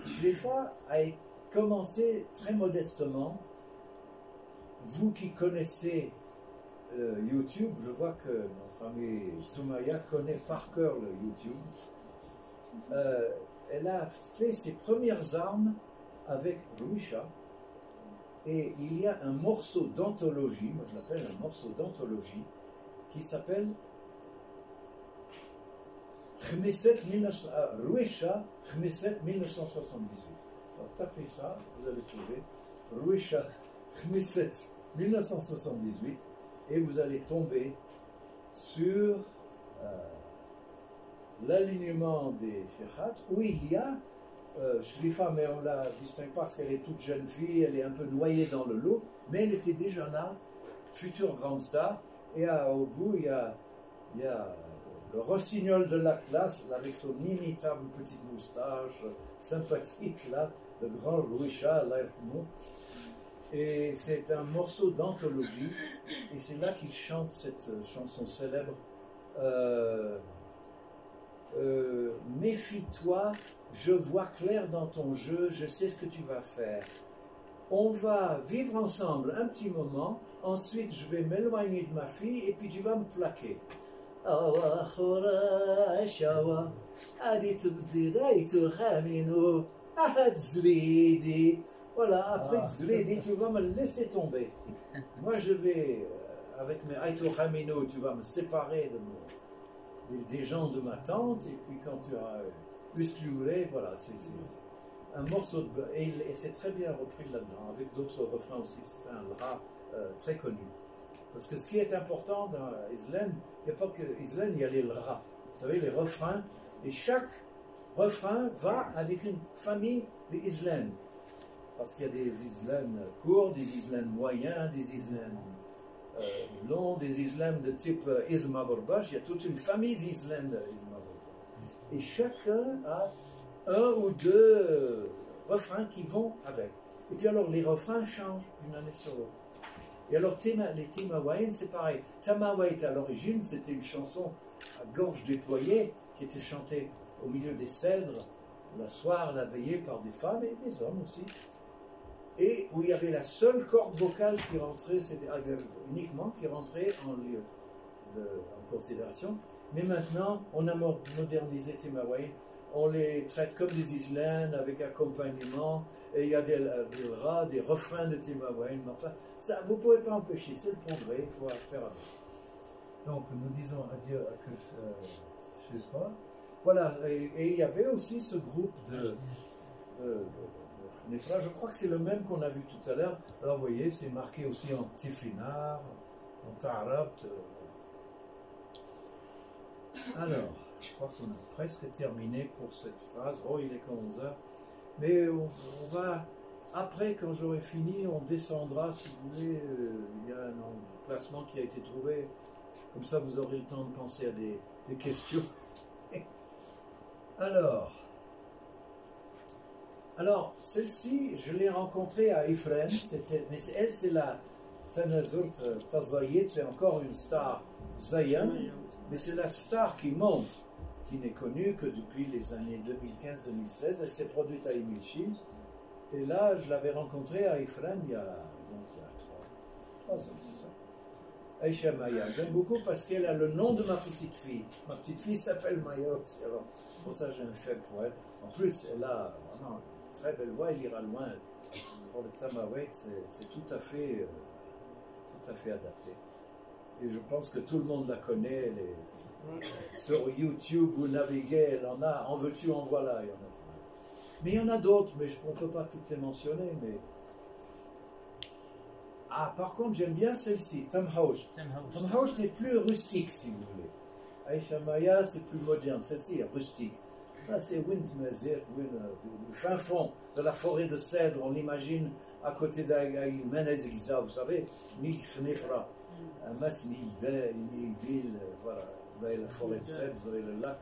Shrifa a commencé très modestement. Vous qui connaissez YouTube, je vois que notre ami Soumaya connaît par cœur le YouTube. Elle a fait ses premières armes avec Rouisha. Et il y a un morceau d'anthologie, moi je l'appelle un morceau d'anthologie, qui s'appelle Rouisha Khmeset 1978. Alors tapez ça, vous allez trouver Rouisha Khmeset 1978 et vous allez tomber sur l'alignement des Shechat où il y a Shrifa, mais on ne la distingue pas parce qu'elle est toute jeune fille, elle est un peu noyée dans le lot, mais elle était déjà là, future grande star, et au bout il y a le rossignol de la classe avec son inimitable petite moustache sympathique là, le grand Rouisha, l'aïrmo. Et c'est un morceau d'anthologie, et c'est là qu'il chante cette chanson célèbre. Méfie-toi, je vois clair dans ton jeu, je sais ce que tu vas faire. On va vivre ensemble un petit moment, ensuite je vais m'éloigner de ma fille et puis tu vas me plaquer. Voilà, après Zlidi, tu vas me laisser tomber. Moi je vais, avec mes Aïtou Hamino, tu vas me séparer des gens de ma tante, et puis quand tu auras eu ce que tu voulais, voilà, c'est un morceau de... Et c'est très bien repris là-dedans, avec d'autres refrains aussi, c'est un rat très connu. Parce que ce qui est important dans Islam, il n'y a pas que Islam, il y a les rat. Vous savez, les refrains, et chaque refrain va avec une famille d'Islam. Parce qu'il y a des Islams courts, des Islams moyens, des Islams longs, des Islams de type Izma Borbash. Il y a toute une famille d'Islams d'Izma Borbash. Et chacun a 1 ou 2 refrains qui vont avec. Et puis alors les refrains changent d'une année sur l'autre. Et alors les Timawaïn, c'est pareil. Tamawait à l'origine, c'était une chanson à gorge déployée qui était chantée au milieu des cèdres, le soir, la veillée par des femmes et des hommes aussi. Et où il y avait la seule corde vocale qui rentrait, c'était uniquement qui rentrait en considération. Mais maintenant, on a modernisé Timawaïn, on les traite comme des islams avec accompagnement, et il y a des refrains de Timawaïn. Enfin, ça, vous ne pouvez pas empêcher, c'est le progrès, il faut faire avec. Donc, nous disons adieu à Shrifa. Voilà, et il y avait aussi ce groupe de Nefra, je crois que c'est le même qu'on a vu tout à l'heure. Alors vous voyez, c'est marqué aussi en Tifinar, en Ta'arabt. Alors, je crois qu'on a presque terminé pour cette phase. Oh, il est qu'à 11h. Mais on va, après, quand j'aurai fini, on descendra, si vous voulez. Il y a un emplacement qui a été trouvé. Comme ça, vous aurez le temps de penser à des questions. Alors, celle-ci, je l'ai rencontrée à Ifren, mais elle, c'est la Tanazurt Tazayit, c'est encore une star Zayan, mais c'est la star qui monte, qui n'est connue que depuis les années 2015-2016. Elle s'est produite à Imilchi, et là, je l'avais rencontrée à Ifren il y a 3 ans, c'est ça. Aïcha Maya, j'aime beaucoup parce qu'elle a le nom de ma petite fille. Ma petite fille s'appelle Maya aussi, alors pour ça j'ai un faible pour elle. En plus, elle a vraiment une très belle voix, elle ira loin. Pour le Tamawait, c'est tout à fait adapté. Et je pense que tout le monde la connaît. Sur YouTube, vous naviguez, elle en a. En veux-tu, en voilà. Il y en a. Mais il y en a d'autres, mais on ne peut pas toutes les mentionner. Mais... Ah, par contre, j'aime bien celle-ci, Tamhouch. Tamhouch est plus rustique, si vous voulez. Aïcha Maya, c'est plus moderne. Celle-ci est rustique. Ça, c'est Wind Mazir, le fin fond de la forêt de cèdre. On l'imagine à côté d'Aïl Menezigza, vous savez, Mikhnifra, Mas Migdil, voilà. Vous avez la forêt de cèdre, vous avez le lac.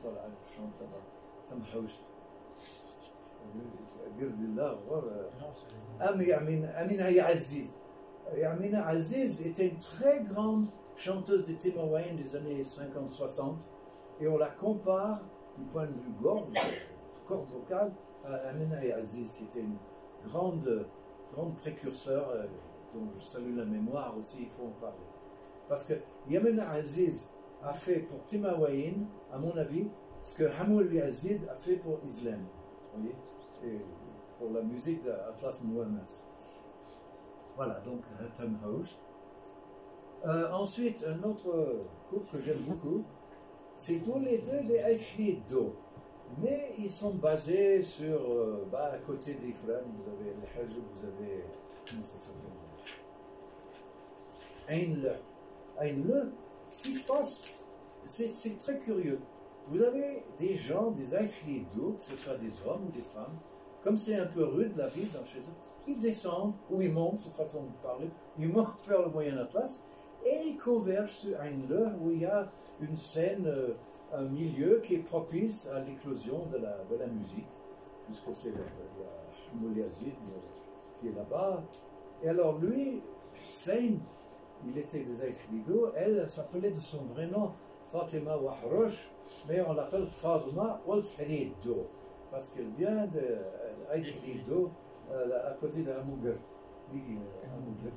Voilà, elle chante là-bas. Tamhouch. Amina Aziz. Amina Aziz était une très grande chanteuse de Timawayen des années 50-60 et on la compare du point de vue corde vocale à Amina Aziz qui était une grande précurseur dont je salue la mémoire aussi, il faut en parler. Parce que Amina Aziz a fait pour Timawayen, à mon avis, ce que Hamoul Yazid a fait pour Islam. Vous voyez, et pour la musique d'Atlas Mouamas. Voilà, donc Tamhouch. Ensuite, un autre couple que j'aime beaucoup, c'est tous les deux des Al-Hido. Mais ils sont basés sur, à côté d'Ifran, vous avez le Hajj, vous avez, comment ça s'appelle? Ain-le. Ce qui se passe, c'est très curieux. Vous avez des gens, des Al-Hido, que ce soit des hommes ou des femmes, comme c'est un peu rude la vie dans chez eux, ils descendent, ou ils montent, cette façon de parler, ils montent vers le Moyen Atlas, et ils convergent sur Ain-le, où il y a une scène, un milieu qui est propice à l'éclosion de la musique, puisque c'est Hamoul Yazid qui est là-bas. Et alors lui, Hussein, il était des Al-Hido, elle s'appelait de son vrai nom Fatima Wahrosh, mais on l'appelle Fatima Wal-Hido, parce qu'elle vient d'Al-Hido, à côté de Hamougar,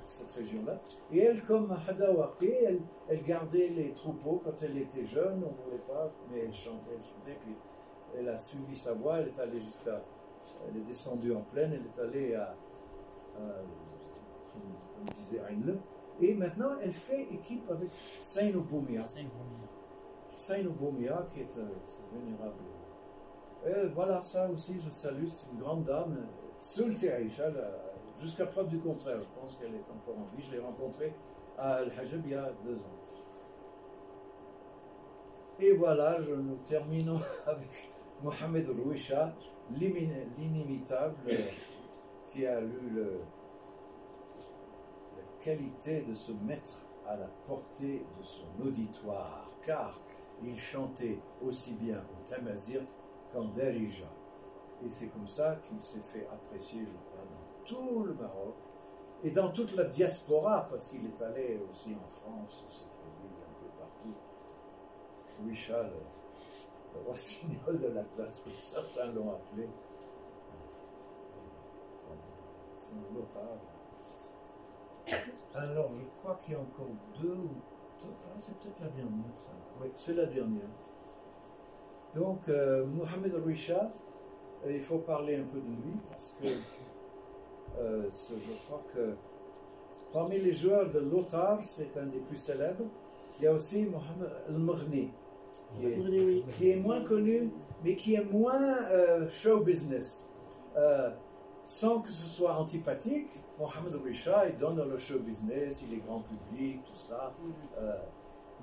cette région-là. Et elle, comme Hadawaqi, elle gardait les troupeaux quand elle était jeune, on ne voulait pas, mais elle chantait, puis elle a suivi sa voie, elle est allée elle est descendue en plaine, elle est allée comme on disait, Ain-le, et maintenant elle fait équipe avec Saint Boumia. Saint Boumia, qui est vénérable. Et voilà, ça aussi, je salue, c'est une grande dame, Sulti Aïcha, jusqu'à preuve du contraire, je pense qu'elle est encore en vie. Je l'ai rencontrée à Al-Hajjab il y a 2 ans. Et voilà, nous terminons avec Mohamed Rouisha, l'inimitable, qui a eu la qualité de se mettre à la portée de son auditoire, car il chantait aussi bien au Tamazirt qu'en Darija. Et c'est comme ça qu'il s'est fait apprécier, je crois, dans tout le Maroc et dans toute la diaspora, parce qu'il est allé aussi en France, il s'est produit un peu partout. Rouisha, le rossignol de la classe, que certains l'ont appelé. C'est un lotard. Alors, je crois qu'il y a encore 2 ou 3. C'est peut-être la dernière, ça. Oui, c'est la dernière. Donc, Mohamed Rouisha, il faut parler un peu de lui, parce que je crois que parmi les joueurs de Lothar, c'est un des plus célèbres. Il y a aussi Mohamed El-Moghni, qui est moins connu, mais qui est moins show business. Sans que ce soit antipathique, Mohamed Rouisha, il donne le show business, il est grand public, tout ça.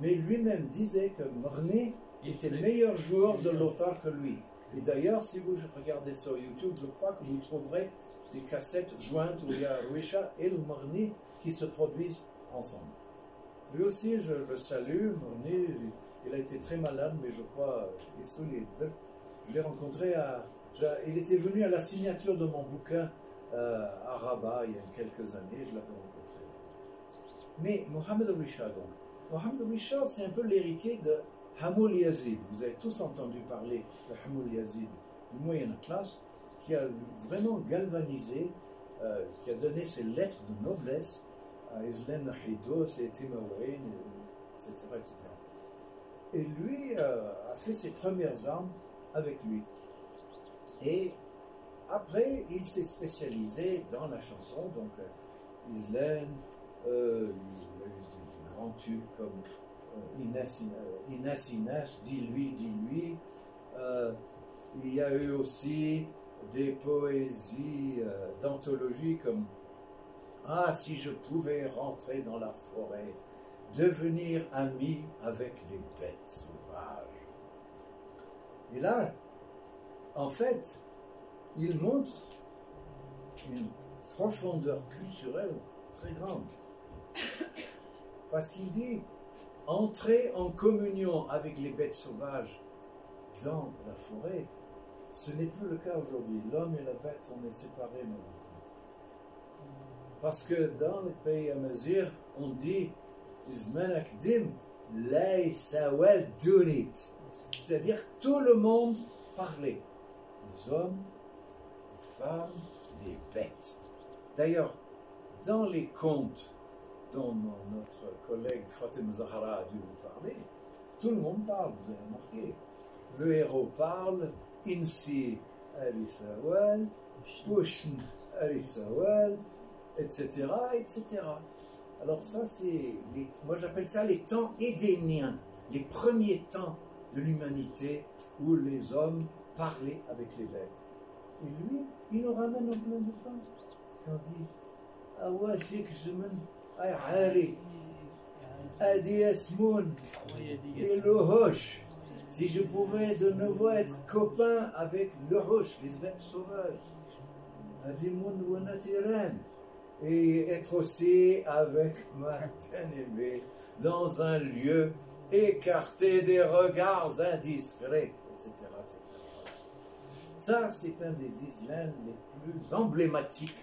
Mais lui-même disait que Moghni était le meilleur joueur de Lothar que lui. Et d'ailleurs, si vous regardez sur YouTube, je crois que vous trouverez des cassettes jointes où il y a Rouisha et le Moghni qui se produisent ensemble. Lui aussi, je le salue. Moghni, il a été très malade, mais je crois, je l'ai rencontré il était venu à la signature de mon bouquin à Rabat il y a quelques années, je l'avais rencontré. Mais Mohamed Rouisha, donc. Mohamed Rouisha, c'est un peu l'héritier de Hamoul Yazid. Vous avez tous entendu parler de Hamoul Yazid du Moyen Atlas, qui a vraiment galvanisé, qui a donné ses lettres de noblesse à Islam Nahidos et Timawayen, etc., etc. Et lui a fait ses premières armes avec lui. Et après, il s'est spécialisé dans la chanson, donc Islam, il a eu des rends-tu comme Inès, dis-lui. Il y a eu aussi des poésies d'anthologie comme Ah, si je pouvais rentrer dans la forêt, devenir ami avec les bêtes sauvages. Et là, en fait, il montre une profondeur culturelle très grande. Parce qu'il dit, entrer en communion avec les bêtes sauvages dans la forêt, ce n'est plus le cas aujourd'hui. L'homme et la bête, on est séparés maintenant. Parce que dans les pays amazigh, on dit Izman akdim lay sawal dunit. C'est-à-dire tout le monde parlait. Les hommes, les femmes, les bêtes. D'ailleurs, dans les contes dont notre collègue Fatima Zahra a dû vous parler, tout le monde parle, vous avez remarqué. Le héros parle, Insi Alisawal, Pushn Alisawal, etc., etc. Alors ça, moi j'appelle ça les temps édéniens, les premiers temps de l'humanité où les hommes parlaient avec les bêtes. Et lui, il nous ramène en plein de temps. Quand il dit, ah ouais, j'ai que je mène, ay Ali, Adi Esmoun, et le Hoche. Si je pouvais de nouveau être copain avec le Hoche, les bêtes sauvages, Adi Moun Wanatiran, et être aussi avec ma bien-aimée dans un lieu écarté des regards indiscrets, etc., etc. Ça, c'est un des islams les plus emblématiques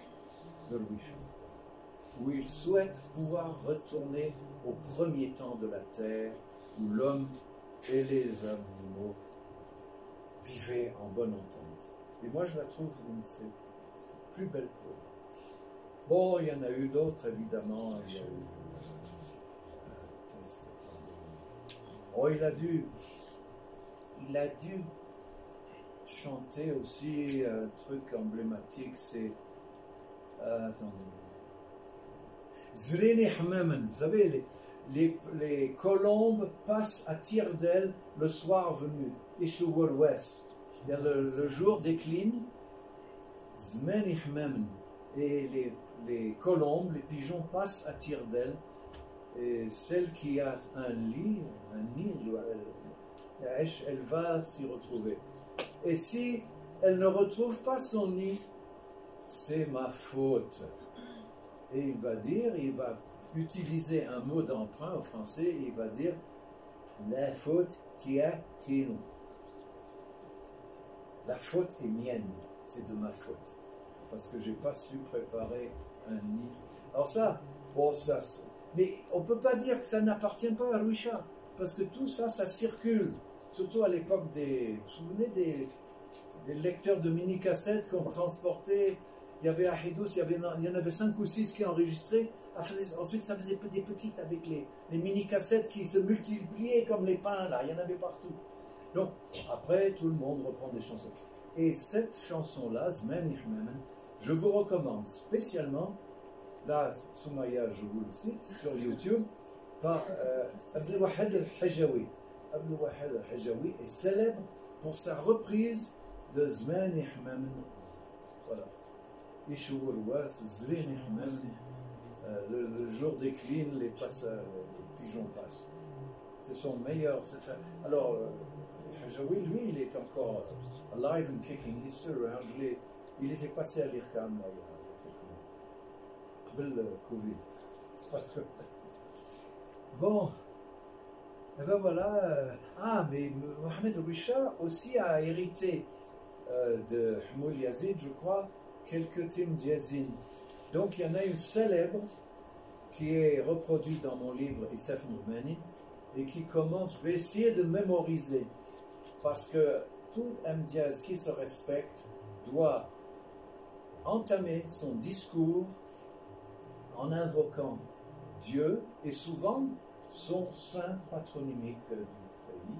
de Louis Chou, où il souhaite pouvoir retourner au premier temps de la terre, où l'homme et les animaux vivaient en bonne entente. Et moi, je la trouve une de ses plus belles causes. Bon, il y en a eu d'autres, évidemment. Il y a eu, oh, il a dû chanter aussi un truc emblématique, c'est attendez. Zrini Hmamen, vous savez, les colombes passent à tire d'aile le soir venu, Ishugur West. Le jour décline, Zmeni Hmamen, et les colombes, les pigeons passent à tire d'aile, et celle qui a un nid, elle va s'y retrouver. Et si elle ne retrouve pas son nid, c'est ma faute. Et il va utiliser un mot d'emprunt au français, et il va dire la faute tient nous. La faute est mienne, c'est de ma faute. Parce que je n'ai pas su préparer un nid. Alors ça, bon, ça, mais on ne peut pas dire que ça n'appartient pas à Louisa, parce que tout ça, ça circule. Surtout à l'époque des... Vous vous souvenez des lecteurs de mini-cassettes qu'on transportait? Il y avait à Hidous, il y en avait 5 ou 6 qui enregistraient. Ensuite, ça faisait des petites avec les mini-cassettes qui se multipliaient comme les pains, là. Il y en avait partout. Donc, après, tout le monde reprend des chansons. Et cette chanson-là, Zman Ihmaman, je vous recommande spécialement, là, Soumaya, je vous le cite, sur YouTube, par Abdel Wahid al-Hajawi. Abdel Wahid al-Hajawi est célèbre pour sa reprise de Zman Ihmaman. Voilà. Ishugur Was, Zman Ihmaman. Le jour décline, les pigeons passent. C'est son meilleur. Alors, Hajawi, lui, il est encore alive and kicking, he's still around. Il était passé à l'IRCAM il y a quelques mois. Le Covid. Bon, et ben voilà. Mais Mohamed Rouisha aussi a hérité de Hmoul Yazid, je crois, quelques Timdiazin. Donc il y en a une célèbre qui est reproduite dans mon livre Isaf Nourmani et qui commence, je vais essayer de mémoriser, parce que tout Mdiaz qui se respecte doit entamer son discours en invoquant Dieu et souvent son saint patronymique du pays.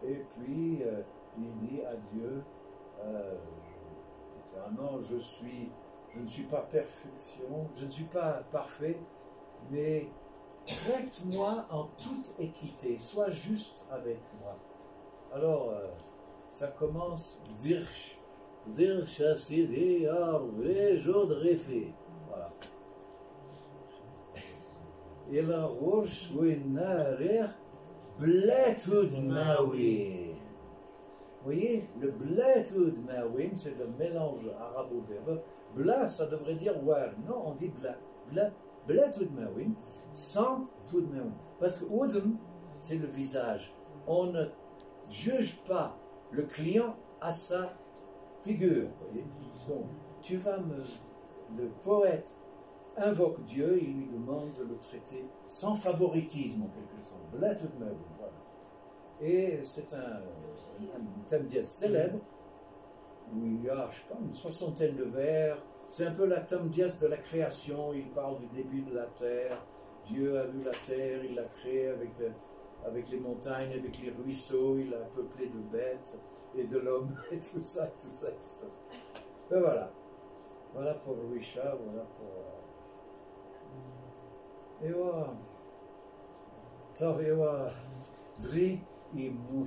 Et puis il dit à Dieu, éternellement, je ne suis pas perfection, je ne suis pas parfait, mais traite-moi en toute équité, sois juste avec moi. Alors, ça commence, dirch asidi arve jodrefi. Voilà. Et la roche winnarer bletud mawi. Vous voyez, le bletud mawin, c'est le mélange arabo-berbe. Bla, ça devrait dire war. Non, on dit bla. Bla, bletud mawin, sans tout mawin. Parce que udm, c'est le visage. On ne juge pas le client à sa figure. Voyez. Donc, le poète invoque Dieu, il lui demande de le traiter sans favoritisme en quelque sorte. Bletud mawin, voilà. Et c'est un thème dièse célèbre où il y a, je sais pas, une soixantaine de vers. C'est un peu la thème dièse de la création. Il parle du début de la terre. Dieu a vu la terre, il l'a créée avec les montagnes, avec les ruisseaux, il a peuplé de bêtes et de l'homme et tout ça, tout ça, tout ça. Et voilà. Voilà pour Wisha, voilà pour. Et voilà. Ça, et voilà. Dri. Et mout,